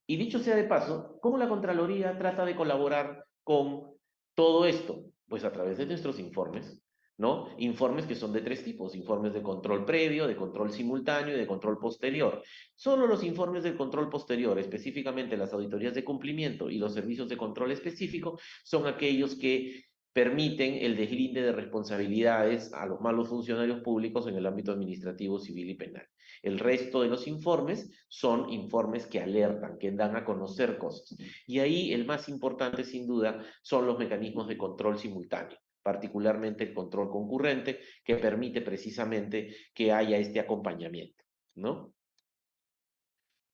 Y dicho sea de paso, ¿cómo la Contraloría trata de colaborar con todo esto? Pues a través de nuestros informes, ¿no? Informes que son de tres tipos: informes de control previo, de control simultáneo y de control posterior. Solo los informes del control posterior, específicamente las auditorías de cumplimiento y los servicios de control específico, son aquellos que permiten el deslinde de responsabilidades a los malos funcionarios públicos en el ámbito administrativo, civil y penal. El resto de los informes son informes que alertan, que dan a conocer cosas. Y ahí el más importante, sin duda, son los mecanismos de control simultáneo, particularmente el control concurrente, que permite precisamente que haya este acompañamiento, ¿no?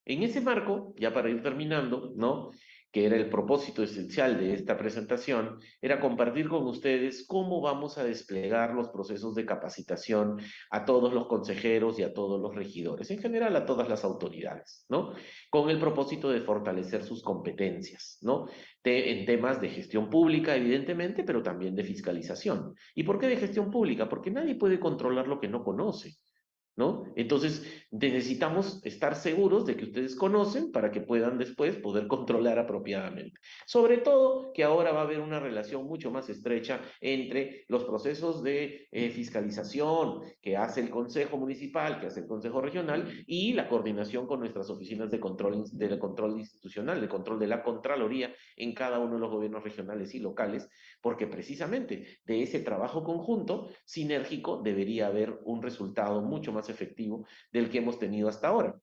En ese marco, ya para ir terminando, ¿no? Que era el propósito esencial de esta presentación, era compartir con ustedes cómo vamos a desplegar los procesos de capacitación a todos los consejeros y a todos los regidores, en general a todas las autoridades, ¿no? Con el propósito de fortalecer sus competencias, ¿no? En temas de gestión pública, evidentemente, pero también de fiscalización. ¿Y por qué de gestión pública? Porque nadie puede controlar lo que no conoce, ¿no? Entonces, necesitamos estar seguros de que ustedes conocen para que puedan después poder controlar apropiadamente. Sobre todo que ahora va a haber una relación mucho más estrecha entre los procesos de fiscalización que hace el Consejo Municipal, que hace el Consejo Regional, y la coordinación con nuestras oficinas de control institucional, de control de la Contraloría en cada uno de los gobiernos regionales y locales, porque precisamente de ese trabajo conjunto, sinérgico, debería haber un resultado mucho más efectivo del que hemos tenido hasta ahora.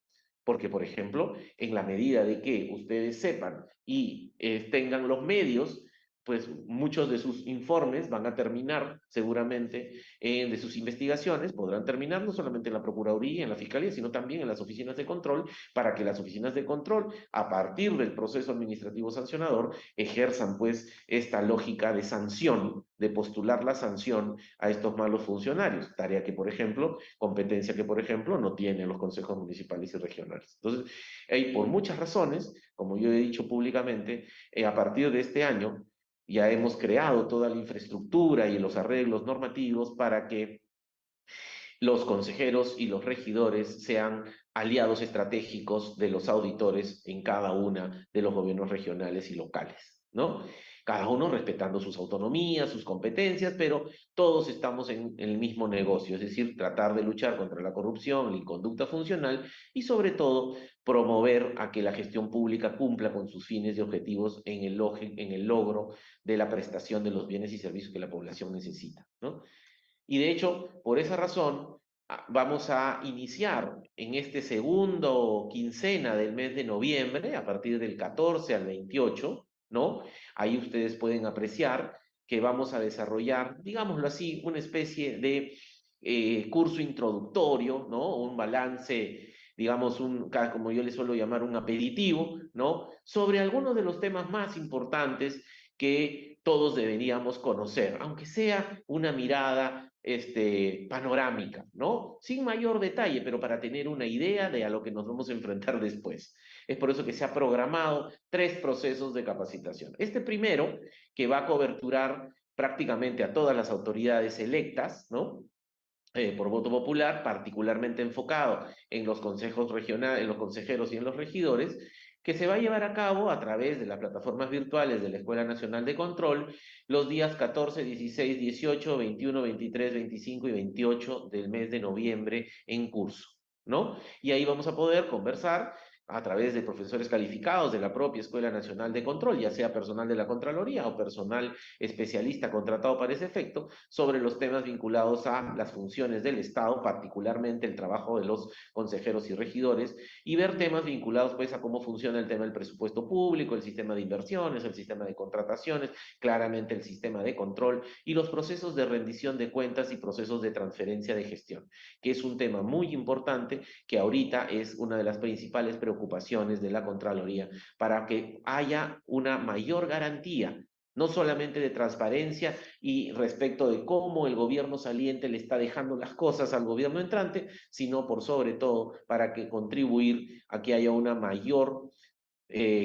Porque, por ejemplo, en la medida de que ustedes sepan y tengan los medios, pues muchos de sus informes van a terminar seguramente, de sus investigaciones, podrán terminar no solamente en la Procuraduría, en la Fiscalía, sino también en las oficinas de control, para que las oficinas de control, a partir del proceso administrativo sancionador, ejerzan pues esta lógica de sanción, de postular la sanción a estos malos funcionarios, tarea que, por ejemplo, competencia que, por ejemplo, no tienen los consejos municipales y regionales. Entonces, por muchas razones, como yo he dicho públicamente, a partir de este año ya hemos creado toda la infraestructura y los arreglos normativos para que los consejeros y los regidores sean aliados estratégicos de los auditores en cada una de los gobiernos regionales y locales, ¿no? Cada uno respetando sus autonomías, sus competencias, pero todos estamos en el mismo negocio, es decir, tratar de luchar contra la corrupción, la inconducta funcional y sobre todo promover a que la gestión pública cumpla con sus fines y objetivos en el logro de la prestación de los bienes y servicios que la población necesita, ¿no? Y de hecho, por esa razón, vamos a iniciar en este segundo quincena del mes de noviembre, a partir del 14 al 28, ¿no? Ahí ustedes pueden apreciar que vamos a desarrollar, digámoslo así, una especie de curso introductorio, ¿no? Un balance, digamos, como yo le suelo llamar, un aperitivo, ¿no? Sobre algunos de los temas más importantes que todos deberíamos conocer, aunque sea una mirada panorámica, ¿no? Sin mayor detalle, pero para tener una idea de a lo que nos vamos a enfrentar después. Es por eso que se ha programado 3 procesos de capacitación. Este primero, que va a coberturar prácticamente a todas las autoridades electas, ¿no? Por voto popular, particularmente enfocado en los consejos regionales, en los consejeros y en los regidores, que se va a llevar a cabo a través de las plataformas virtuales de la Escuela Nacional de Control los días 14, 16, 18, 21, 23, 25 y 28 del mes de noviembre en curso, ¿no? Y ahí vamos a poder conversar a través de profesores calificados de la propia Escuela Nacional de Control, ya sea personal de la Contraloría o personal especialista contratado para ese efecto, sobre los temas vinculados a las funciones del Estado, particularmente el trabajo de los consejeros y regidores, y ver temas vinculados pues a cómo funciona el tema del presupuesto público, el sistema de inversiones, el sistema de contrataciones, claramente el sistema de control y los procesos de rendición de cuentas y procesos de transferencia de gestión, que es un tema muy importante que ahorita es una de las principales preocupaciones de la Contraloría para que haya una mayor garantía, no solamente de transparencia y respecto de cómo el gobierno saliente le está dejando las cosas al gobierno entrante, sino por sobre todo para que contribuir a que haya una mayor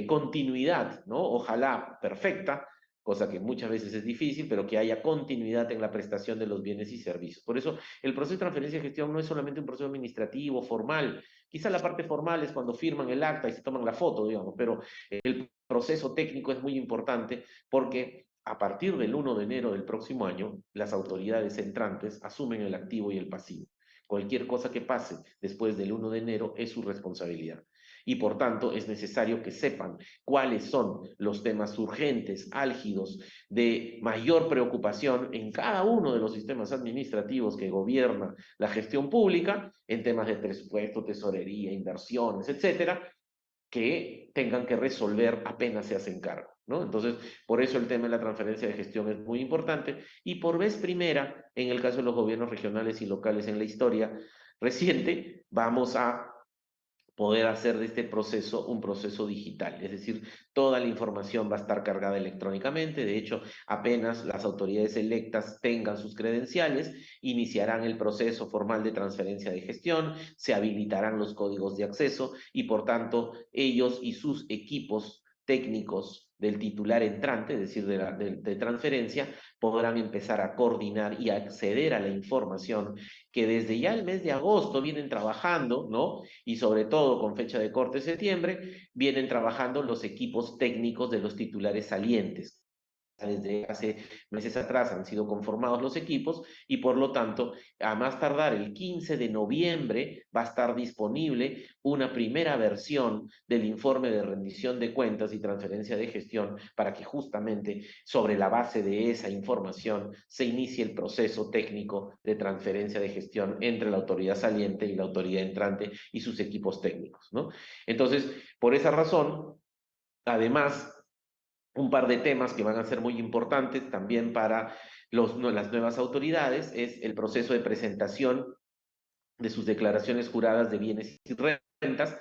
continuidad, ¿no? Ojalá perfecta, cosa que muchas veces es difícil, pero que haya continuidad en la prestación de los bienes y servicios. Por eso, el proceso de transferencia de gestión no es solamente un proceso administrativo, formal. Quizá la parte formal es cuando firman el acta y se toman la foto, digamos, pero el proceso técnico es muy importante porque a partir del 1 de enero del próximo año, las autoridades entrantes asumen el activo y el pasivo. Cualquier cosa que pase después del 1 de enero es su responsabilidad. Y por tanto es necesario que sepan cuáles son los temas urgentes, álgidos, de mayor preocupación en cada uno de los sistemas administrativos que gobierna la gestión pública, en temas de presupuesto, tesorería, inversiones, etcétera, que tengan que resolver apenas se hacen cargo, ¿no? Entonces, por eso el tema de la transferencia de gestión es muy importante y por vez primera, en el caso de los gobiernos regionales y locales en la historia reciente, vamos a poder hacer de este proceso un proceso digital, es decir, toda la información va a estar cargada electrónicamente. De hecho, apenas las autoridades electas tengan sus credenciales, iniciarán el proceso formal de transferencia de gestión, se habilitarán los códigos de acceso y por tanto ellos y sus equipos técnicos del titular entrante, es decir, de transferencia, podrán empezar a coordinar y a acceder a la información que desde ya el mes de agosto vienen trabajando, ¿no? Y sobre todo con fecha de corte septiembre, vienen trabajando los equipos técnicos de los titulares salientes. Desde hace meses atrás han sido conformados los equipos y por lo tanto, a más tardar el 15 de noviembre va a estar disponible una primera versión del informe de rendición de cuentas y transferencia de gestión para que justamente sobre la base de esa información se inicie el proceso técnico de transferencia de gestión entre la autoridad saliente y la autoridad entrante y sus equipos técnicos, ¿no? Entonces, por esa razón, además, un par de temas que van a ser muy importantes también para las nuevas autoridades es el proceso de presentación de sus declaraciones juradas de bienes y rentas.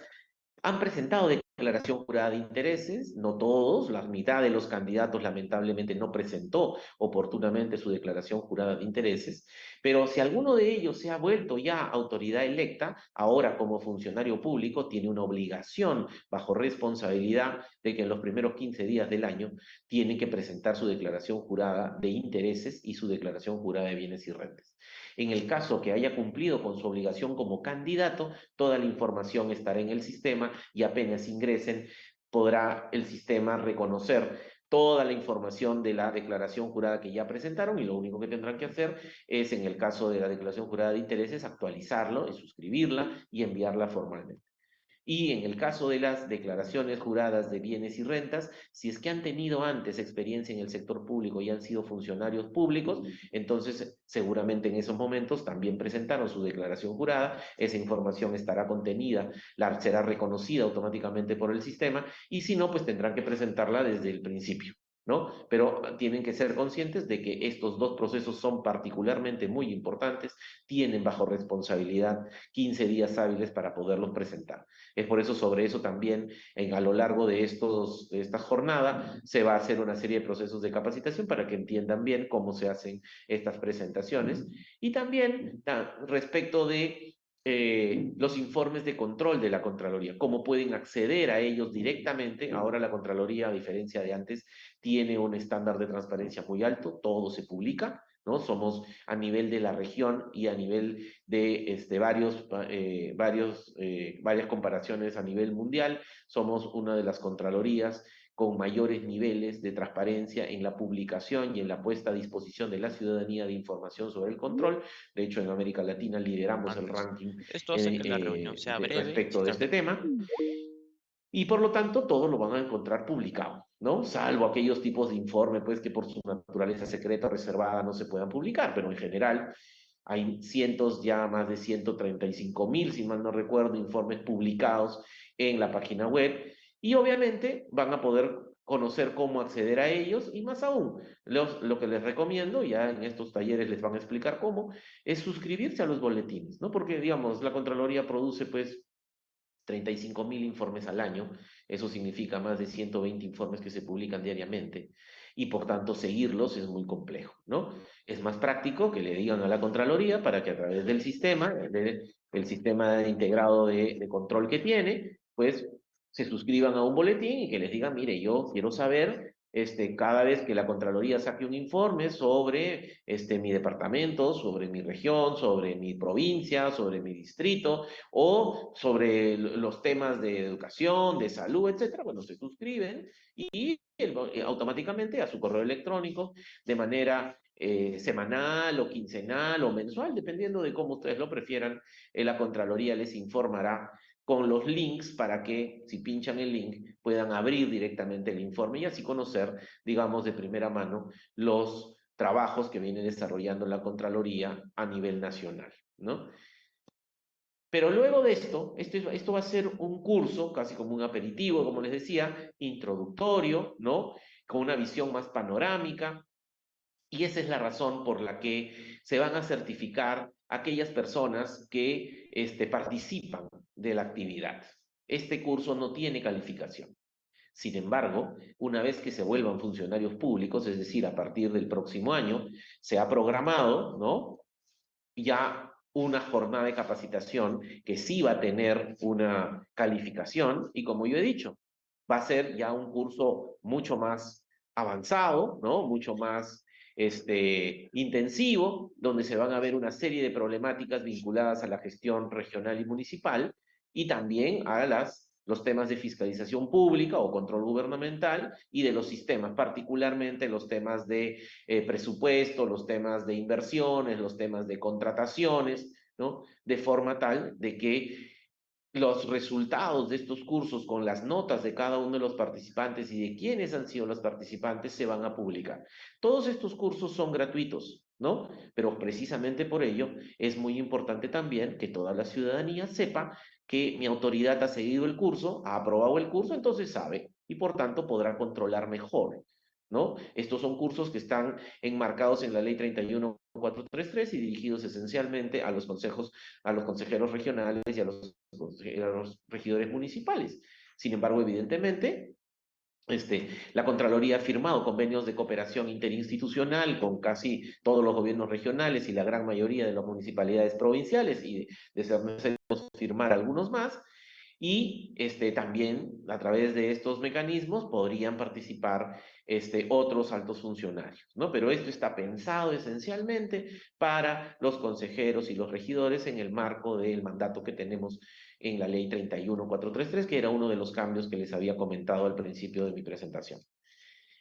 Han presentado declaración jurada de intereses, no todos, la mitad de los candidatos lamentablemente no presentó oportunamente su declaración jurada de intereses, pero si alguno de ellos se ha vuelto ya autoridad electa, ahora como funcionario público tiene una obligación bajo responsabilidad de que en los primeros 15 días del año tiene que presentar su declaración jurada de intereses y su declaración jurada de bienes y rentas. En el caso que haya cumplido con su obligación como candidato, toda la información estará en el sistema y apenas ingresen, podrá el sistema reconocer toda la información de la declaración jurada que ya presentaron y lo único que tendrán que hacer es, en el caso de la declaración jurada de intereses, actualizarlo y suscribirla y enviarla formalmente. Y en el caso de las declaraciones juradas de bienes y rentas, si es que han tenido antes experiencia en el sector público y han sido funcionarios públicos, entonces seguramente en esos momentos también presentaron su declaración jurada, esa información estará contenida, será reconocida automáticamente por el sistema, y si no, pues tendrán que presentarla desde el principio, ¿no? Pero tienen que ser conscientes de que estos dos procesos son particularmente muy importantes, tienen bajo responsabilidad 15 días hábiles para poderlos presentar. Es por eso, sobre eso también, a lo largo de esta jornada, se va a hacer una serie de procesos de capacitación para que entiendan bien cómo se hacen estas presentaciones. Y también respecto de los informes de control de la Contraloría, cómo pueden acceder a ellos directamente. Ahora la Contraloría, a diferencia de antes, tiene un estándar de transparencia muy alto, todo se publica, ¿no? Somos a nivel de la región y a nivel de varias comparaciones a nivel mundial, somos una de las Contralorías con mayores niveles de transparencia en la publicación y en la puesta a disposición de la ciudadanía de información sobre el control. De hecho, en América Latina lideramos el ranking Esto hace que la reunión sea breve y respecto de este tema. Y por lo tanto, todos lo van a encontrar publicado, ¿no? Salvo aquellos tipos de informe, pues, que por su naturaleza secreta o reservada no se puedan publicar, pero en general hay cientos, ya más de 135.000, si mal no recuerdo, informes publicados en la página web, y obviamente van a poder conocer cómo acceder a ellos, y más aún, lo que les recomiendo, ya en estos talleres les van a explicar cómo, es suscribirse a los boletines, ¿no? Porque, digamos, la Contraloría produce, pues, 35.000 informes al año, eso significa más de 120 informes que se publican diariamente, y por tanto seguirlos es muy complejo, ¿no? Es más práctico que le digan a la Contraloría para que a través del sistema, del sistema integrado de control que tiene, pues se suscriban a un boletín y que les digan, mire, yo quiero saber cada vez que la Contraloría saque un informe sobre mi departamento, sobre mi región, sobre mi provincia, sobre mi distrito, o sobre los temas de educación, de salud, etcétera, bueno, se suscriben y automáticamente a su correo electrónico, de manera semanal o quincenal o mensual, dependiendo de cómo ustedes lo prefieran, la Contraloría les informará con los links para que, si pinchan el link, puedan abrir directamente el informe y así conocer, digamos, de primera mano los trabajos que viene desarrollando la Contraloría a nivel nacional, ¿no? Pero luego de esto va a ser un curso, casi como un aperitivo, como les decía, introductorio, ¿no? Con una visión más panorámica, y esa es la razón por la que se van a certificar aquellas personas que participan de la actividad. Este curso no tiene calificación. Sin embargo, una vez que se vuelvan funcionarios públicos, es decir, a partir del próximo año, se ha programado, ¿no?, ya una jornada de capacitación que sí va a tener una calificación y, como yo he dicho, va a ser ya un curso mucho más avanzado, ¿no?, mucho más intensivo, donde se van a ver una serie de problemáticas vinculadas a la gestión regional y municipal y también a los temas de fiscalización pública o control gubernamental y de los sistemas, particularmente los temas de presupuesto, los temas de inversiones, los temas de contrataciones, ¿no? De forma tal de que los resultados de estos cursos con las notas de cada uno de los participantes y de quiénes han sido los participantes se van a publicar. Todos estos cursos son gratuitos, ¿no? Pero precisamente por ello es muy importante también que toda la ciudadanía sepa que mi autoridad ha seguido el curso, ha aprobado el curso, entonces sabe y por tanto podrá controlar mejor, ¿no? Estos son cursos que están enmarcados en la Ley 31433 y dirigidos esencialmente a los consejos, a los consejeros regionales y a los regidores municipales. Sin embargo, evidentemente, la Contraloría ha firmado convenios de cooperación interinstitucional con casi todos los gobiernos regionales y la gran mayoría de las municipalidades provinciales y de ser necesario firmar algunos más. Y también a través de estos mecanismos podrían participar otros altos funcionarios, ¿no? Pero esto está pensado esencialmente para los consejeros y los regidores en el marco del mandato que tenemos en la ley 31433, que era uno de los cambios que les había comentado al principio de mi presentación.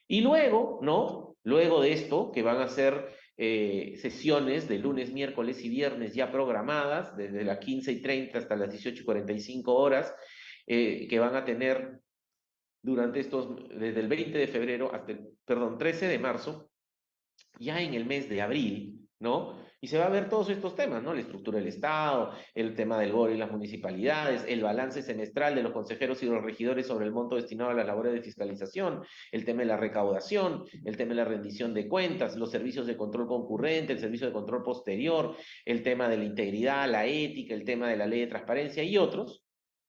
Y luego, ¿no? Luego de esto, que van a ser sesiones de lunes, miércoles y viernes ya programadas, desde las 15:30 hasta las 18:45 horas, que van a tener desde el 20 de febrero hasta el, 13 de marzo, ya en el mes de abril, ¿no? Y se va a ver todos estos temas, ¿no? La estructura del Estado, el tema del GOR y las municipalidades, el balance semestral de los consejeros y los regidores sobre el monto destinado a las labores de fiscalización, el tema de la recaudación, el tema de la rendición de cuentas, los servicios de control concurrente, el servicio de control posterior, el tema de la integridad, la ética, el tema de la ley de transparencia y otros.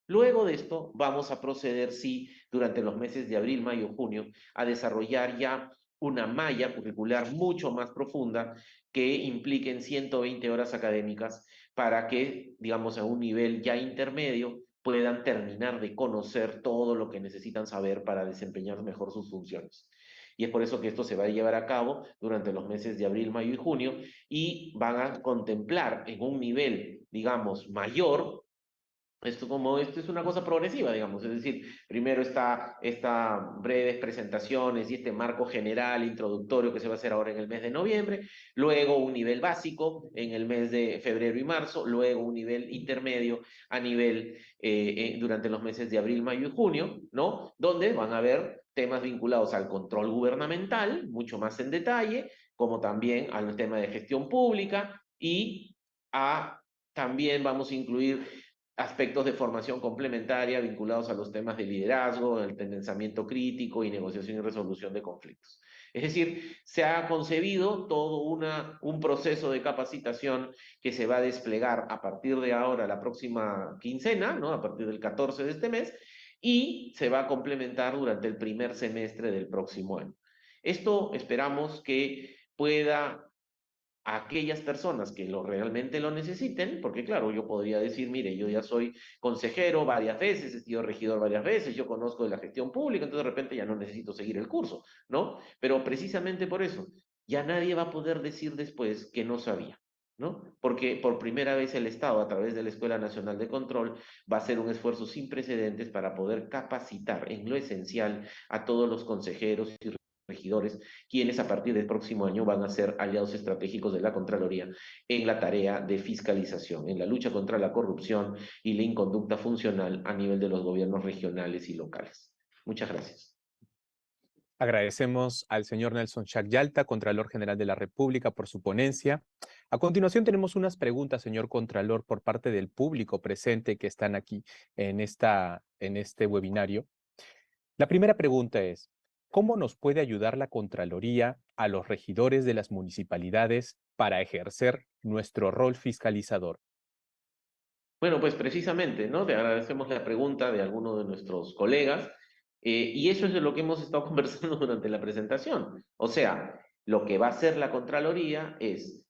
Luego de esto vamos a proceder, sí, durante los meses de abril, mayo, junio, a desarrollar ya una malla curricular mucho más profunda que impliquen 120 horas académicas para que, digamos, a un nivel ya intermedio puedan terminar de conocer todo lo que necesitan saber para desempeñar mejor sus funciones. Y es por eso que esto se va a llevar a cabo durante los meses de abril, mayo y junio y van a contemplar en un nivel, digamos, mayor. Esto es una cosa progresiva, digamos, es decir, primero está estas breves presentaciones y este marco general introductorio que se va a hacer ahora en el mes de noviembre, luego un nivel básico en el mes de febrero y marzo, luego un nivel intermedio a nivel durante los meses de abril, mayo y junio, ¿no? Donde van a haber temas vinculados al control gubernamental, mucho más en detalle, como también al tema de gestión pública y también vamos a incluir aspectos de formación complementaria vinculados a los temas de liderazgo, el pensamiento crítico y negociación y resolución de conflictos. Es decir, se ha concebido todo un proceso de capacitación que se va a desplegar a partir de ahora, la próxima quincena, ¿no? A partir del 14 de este mes, y se va a complementar durante el primer semestre del próximo año. Esto esperamos que pueda a aquellas personas que realmente lo necesiten, porque claro, yo podría decir, mire, yo ya soy consejero varias veces, he sido regidor varias veces, yo conozco de la gestión pública, entonces de repente ya no necesito seguir el curso, ¿no? Pero precisamente por eso, ya nadie va a poder decir después que no sabía, ¿no? Porque por primera vez el Estado, a través de la Escuela Nacional de Control, va a hacer un esfuerzo sin precedentes para poder capacitar en lo esencial a todos los consejeros y regidores, quienes a partir del próximo año van a ser aliados estratégicos de la Contraloría en la tarea de fiscalización, en la lucha contra la corrupción y la inconducta funcional a nivel de los gobiernos regionales y locales. Muchas gracias. Agradecemos al señor Nelson Chac Yalta, Contralor General de la República, por su ponencia. A continuación tenemos unas preguntas, señor Contralor, por parte del público presente que están aquí en este webinario. La primera pregunta es, ¿cómo nos puede ayudar la Contraloría a los regidores de las municipalidades para ejercer nuestro rol fiscalizador? Bueno, pues precisamente, ¿no? Te agradecemos la pregunta de alguno de nuestros colegas, y eso es de lo que hemos estado conversando durante la presentación. O sea, lo que va a hacer la Contraloría es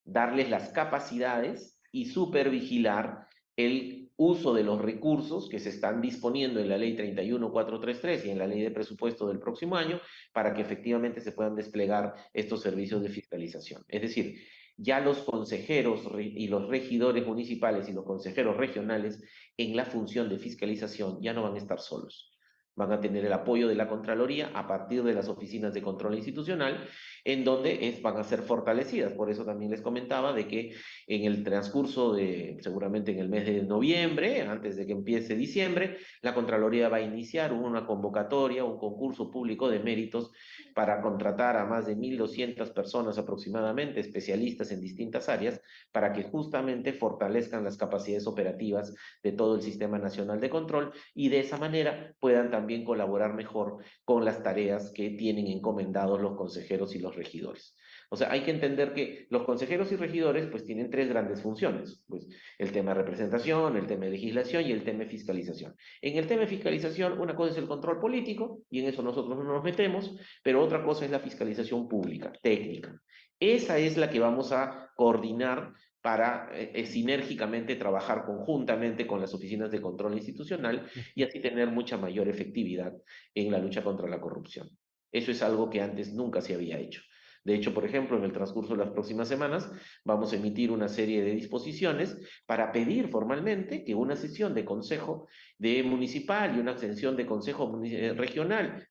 darles las capacidades y supervigilar el uso de los recursos que se están disponiendo en la ley 31433 y en la ley de presupuesto del próximo año para que efectivamente se puedan desplegar estos servicios de fiscalización. Es decir, ya los consejeros y los regidores municipales y los consejeros regionales en la función de fiscalización ya no van a estar solos. Van a tener el apoyo de la Contraloría a partir de las oficinas de control institucional, en donde van a ser fortalecidas. Por eso también les comentaba de que en el transcurso de, seguramente en el mes de noviembre, antes de que empiece diciembre, la Contraloría va a iniciar una convocatoria, un concurso público de méritos para contratar a más de 1.200 personas aproximadamente, especialistas en distintas áreas, para que justamente fortalezcan las capacidades operativas de todo el Sistema Nacional de Control y de esa manera puedan también colaborar mejor con las tareas que tienen encomendados los consejeros y los regidores. O sea, hay que entender que los consejeros y regidores pues tienen tres grandes funciones, pues el tema de representación, el tema de legislación y el tema de fiscalización. En el tema de fiscalización, una cosa es el control político, y en eso nosotros no nos metemos, pero otra cosa es la fiscalización pública, técnica. Esa es la que vamos a coordinar para sinérgicamente trabajar conjuntamente con las oficinas de control institucional y así tener mucha mayor efectividad en la lucha contra la corrupción. Eso es algo que antes nunca se había hecho. De hecho, por ejemplo, en el transcurso de las próximas semanas vamos a emitir una serie de disposiciones para pedir formalmente que una sesión de consejo de municipal y una sesión de consejo regional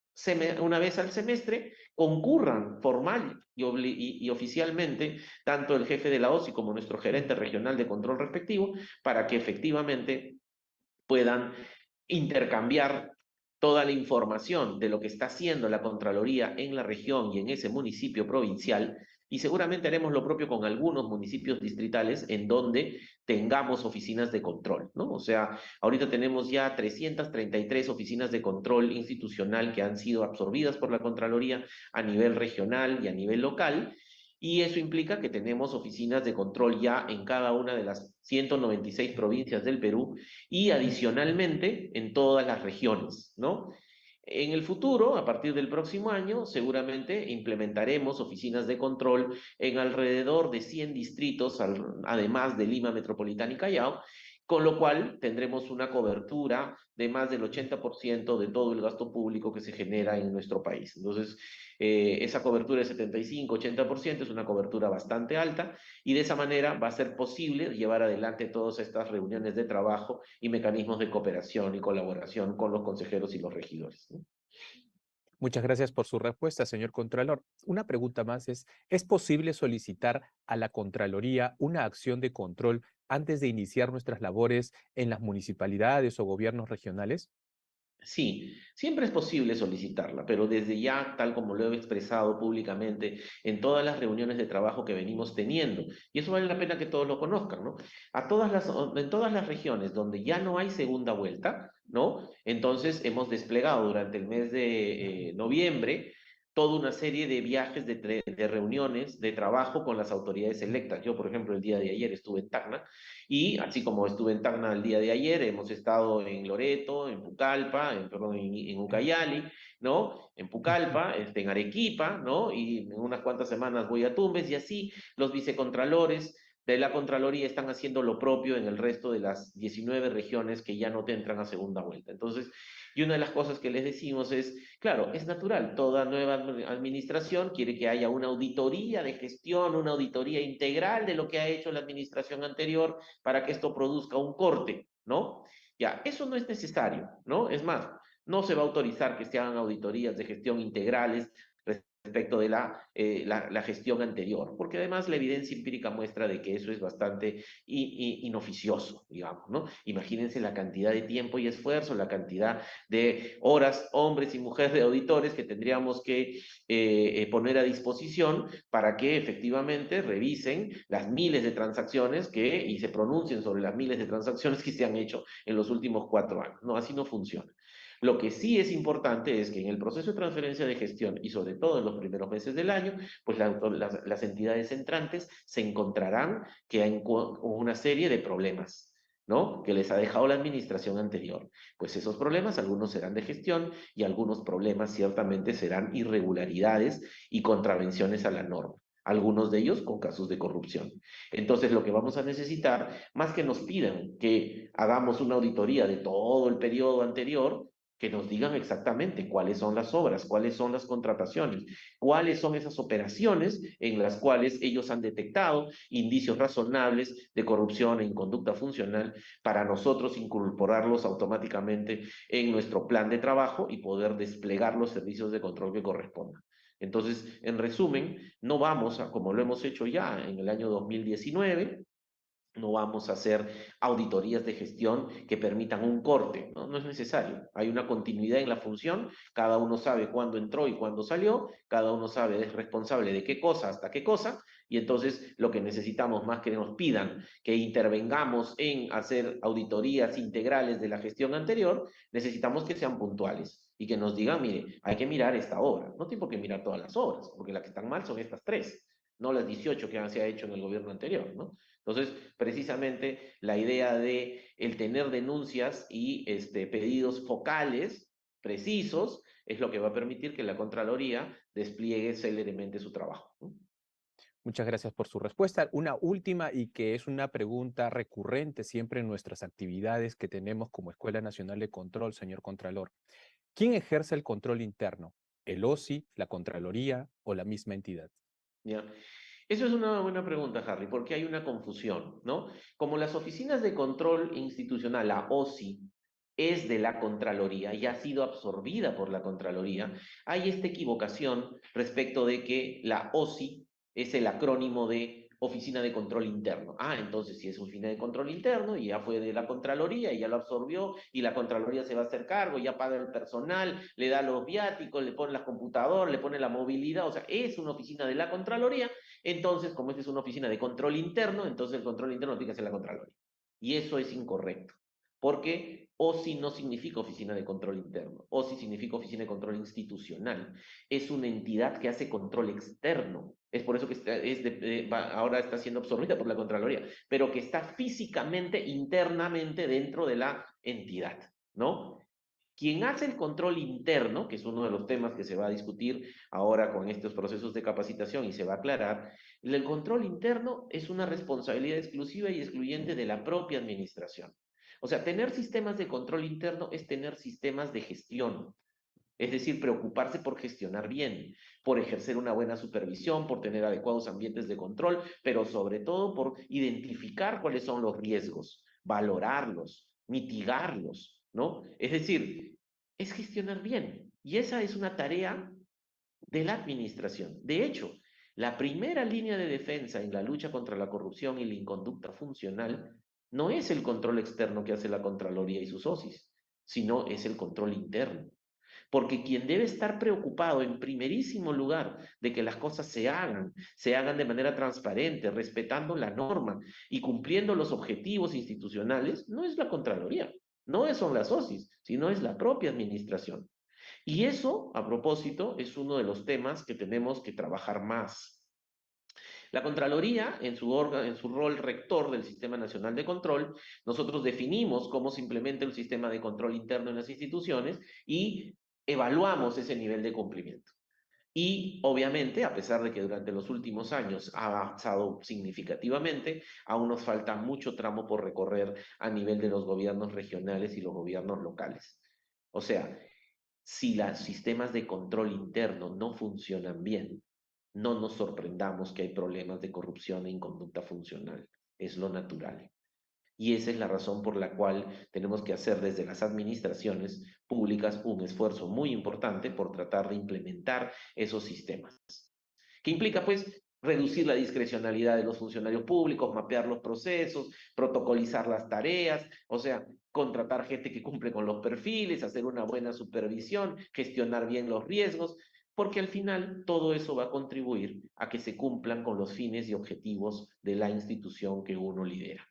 una vez al semestre concurran formal y oficialmente tanto el jefe de la OSI como nuestro gerente regional de control respectivo para que efectivamente puedan intercambiar toda la información de lo que está haciendo la Contraloría en la región y en ese municipio provincial, y seguramente haremos lo propio con algunos municipios distritales en donde tengamos oficinas de control, ¿no? O sea, ahorita tenemos ya 333 oficinas de control institucional que han sido absorbidas por la Contraloría a nivel regional y a nivel local, y eso implica que tenemos oficinas de control ya en cada una de las 196 provincias del Perú y adicionalmente en todas las regiones, ¿no? En el futuro, a partir del próximo año, seguramente implementaremos oficinas de control en alrededor de 100 distritos, además de Lima Metropolitana y Callao, con lo cual tendremos una cobertura de más del 80% de todo el gasto público que se genera en nuestro país. Entonces, esa cobertura de 75-80% es una cobertura bastante alta y de esa manera va a ser posible llevar adelante todas estas reuniones de trabajo y mecanismos de cooperación y colaboración con los consejeros y los regidores, ¿no? Muchas gracias por su respuesta, señor Contralor. Una pregunta más ¿es posible solicitar a la Contraloría una acción de control antes de iniciar nuestras labores en las municipalidades o gobiernos regionales? Sí, siempre es posible solicitarla, pero desde ya, tal como lo he expresado públicamente en todas las reuniones de trabajo que venimos teniendo, y eso vale la pena que todos lo conozcan, ¿no? En todas las regiones donde ya no hay segunda vuelta, ¿no? Entonces hemos desplegado durante el mes de noviembre toda una serie de viajes, de reuniones, de trabajo con las autoridades electas. Yo, por ejemplo, el día de ayer estuve en Tacna, y así como estuve en Tacna el día de ayer, hemos estado en Loreto, en Pucallpa, en Ucayali, ¿no? En Pucallpa, en Arequipa, ¿no? Y en unas cuantas semanas voy a Tumbes, y así los vicecontralores de la Contraloría están haciendo lo propio en el resto de las 19 regiones que ya no te entran a segunda vuelta. Entonces, y una de las cosas que les decimos es, claro, es natural, toda nueva administración quiere que haya una auditoría de gestión, una auditoría integral de lo que ha hecho la administración anterior para que esto produzca un corte, ¿no? Ya, eso no es necesario, ¿no? Es más, no se va a autorizar que se hagan auditorías de gestión integrales respecto de la gestión anterior, porque además la evidencia empírica muestra de que eso es bastante inoficioso, digamos, ¿no? Imagínense la cantidad de tiempo y esfuerzo, la cantidad de horas, hombres y mujeres de auditores que tendríamos que poner a disposición para que efectivamente revisen las miles de transacciones y se pronuncien sobre las miles de transacciones que se han hecho en los últimos 4 años. No, así no funciona. Lo que sí es importante es que en el proceso de transferencia de gestión y sobre todo en los primeros meses del año, pues las entidades entrantes se encontrarán que hay una serie de problemas, ¿no? Que les ha dejado la administración anterior. Pues esos problemas, algunos serán de gestión y algunos problemas ciertamente serán irregularidades y contravenciones a la norma. Algunos de ellos con casos de corrupción. Entonces, lo que vamos a necesitar, más que nos pidan que hagamos una auditoría de todo el periodo anterior, que nos digan exactamente cuáles son las obras, cuáles son las contrataciones, cuáles son esas operaciones en las cuales ellos han detectado indicios razonables de corrupción e inconducta funcional para nosotros incorporarlos automáticamente en nuestro plan de trabajo y poder desplegar los servicios de control que correspondan. Entonces, en resumen, no vamos a, como lo hemos hecho ya en el año 2019, no vamos a hacer auditorías de gestión que permitan un corte, ¿no? No es necesario. Hay una continuidad en la función, cada uno sabe cuándo entró y cuándo salió, cada uno sabe es responsable de qué cosa hasta qué cosa, y entonces lo que necesitamos más que nos pidan que intervengamos en hacer auditorías integrales de la gestión anterior, necesitamos que sean puntuales y que nos digan, mire, hay que mirar esta obra. No tengo que mirar todas las obras, porque las que están mal son estas 3, no las 18 que se ha hecho en el gobierno anterior, ¿no? Entonces, precisamente la idea de el tener denuncias y pedidos focales, precisos, es lo que va a permitir que la Contraloría despliegue céleremente su trabajo, ¿no? Muchas gracias por su respuesta. Una última y que es una pregunta recurrente siempre en nuestras actividades que tenemos como Escuela Nacional de Control, señor Contralor. ¿Quién ejerce el control interno? ¿El OSI, la Contraloría o la misma entidad? ¿Ya? Eso es una buena pregunta, Harry, porque hay una confusión, ¿no? Como las oficinas de control institucional, la OSI, es de la Contraloría y ha sido absorbida por la Contraloría, hay esta equivocación respecto de que la OSI es el acrónimo de Oficina de Control Interno. Ah, entonces si es Oficina de Control Interno y ya fue de la Contraloría y ya lo absorbió y la Contraloría se va a hacer cargo, ya paga el personal, le da los viáticos, le pone las computadoras, le pone la movilidad, o sea, es una oficina de la Contraloría. Entonces, como esta es una oficina de control interno, entonces el control interno tiene que ser la Contraloría. Y eso es incorrecto, porque OSI no significa oficina de control interno, OSI significa oficina de control institucional. Es una entidad que hace control externo. Es por eso que ahora está siendo absorbida por la Contraloría, pero que está físicamente, internamente dentro de la entidad, ¿no? Quien hace el control interno, que es uno de los temas que se va a discutir ahora con estos procesos de capacitación y se va a aclarar, el control interno es una responsabilidad exclusiva y excluyente de la propia administración. O sea, tener sistemas de control interno es tener sistemas de gestión. Es decir, preocuparse por gestionar bien, por ejercer una buena supervisión, por tener adecuados ambientes de control, pero sobre todo por identificar cuáles son los riesgos, valorarlos, mitigarlos, ¿no? Es decir, es gestionar bien. Y esa es una tarea de la administración. De hecho, la primera línea de defensa en la lucha contra la corrupción y la inconducta funcional no es el control externo que hace la Contraloría y sus OSIs, sino es el control interno. Porque quien debe estar preocupado en primerísimo lugar de que las cosas se hagan de manera transparente, respetando la norma y cumpliendo los objetivos institucionales, no es la Contraloría, no son las OSIs, sino es la propia administración. Y eso, a propósito, es uno de los temas que tenemos que trabajar más. La Contraloría, en su rol rector del Sistema Nacional de Control, nosotros definimos cómo se implementa el sistema de control interno en las instituciones y evaluamos ese nivel de cumplimiento. Y obviamente, a pesar de que durante los últimos años ha avanzado significativamente, aún nos falta mucho tramo por recorrer a nivel de los gobiernos regionales y los gobiernos locales. O sea, si los sistemas de control interno no funcionan bien, no nos sorprendamos que hay problemas de corrupción e inconducta funcional. Es lo natural. Y esa es la razón por la cual tenemos que hacer desde las administraciones públicas un esfuerzo muy importante por tratar de implementar esos sistemas. ¿Qué implica? Pues reducir la discrecionalidad de los funcionarios públicos, mapear los procesos, protocolizar las tareas, o sea, contratar gente que cumple con los perfiles, hacer una buena supervisión, gestionar bien los riesgos, porque al final todo eso va a contribuir a que se cumplan con los fines y objetivos de la institución que uno lidera.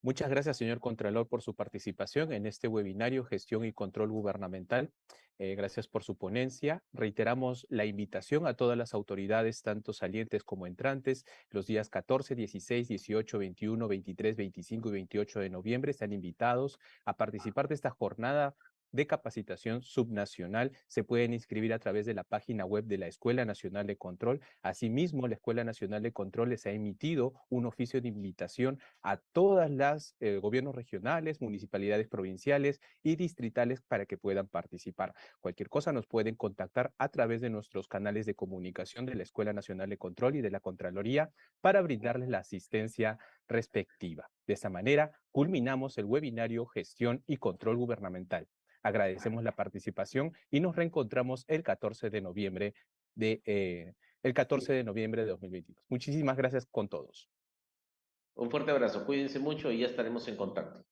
Muchas gracias, señor Contralor, por su participación en este webinario Gestión y Control Gubernamental. Gracias por su ponencia. Reiteramos la invitación a todas las autoridades, tanto salientes como entrantes, los días 14, 16, 18, 21, 23, 25 y 28 de noviembre. Están invitados a participar de esta jornada de capacitación subnacional. Se pueden inscribir a través de la página web de la Escuela Nacional de Control. Asimismo, la Escuela Nacional de Control les ha emitido un oficio de invitación a todas las gobiernos regionales, municipalidades provinciales y distritales para que puedan participar. Cualquier cosa nos pueden contactar a través de nuestros canales de comunicación de la Escuela Nacional de Control y de la Contraloría para brindarles la asistencia respectiva. De esta manera, culminamos el webinario Gestión y Control Gubernamental. Agradecemos la participación y nos reencontramos el 14 de noviembre de 2022. Muchísimas gracias con todos. Un fuerte abrazo, cuídense mucho y ya estaremos en contacto.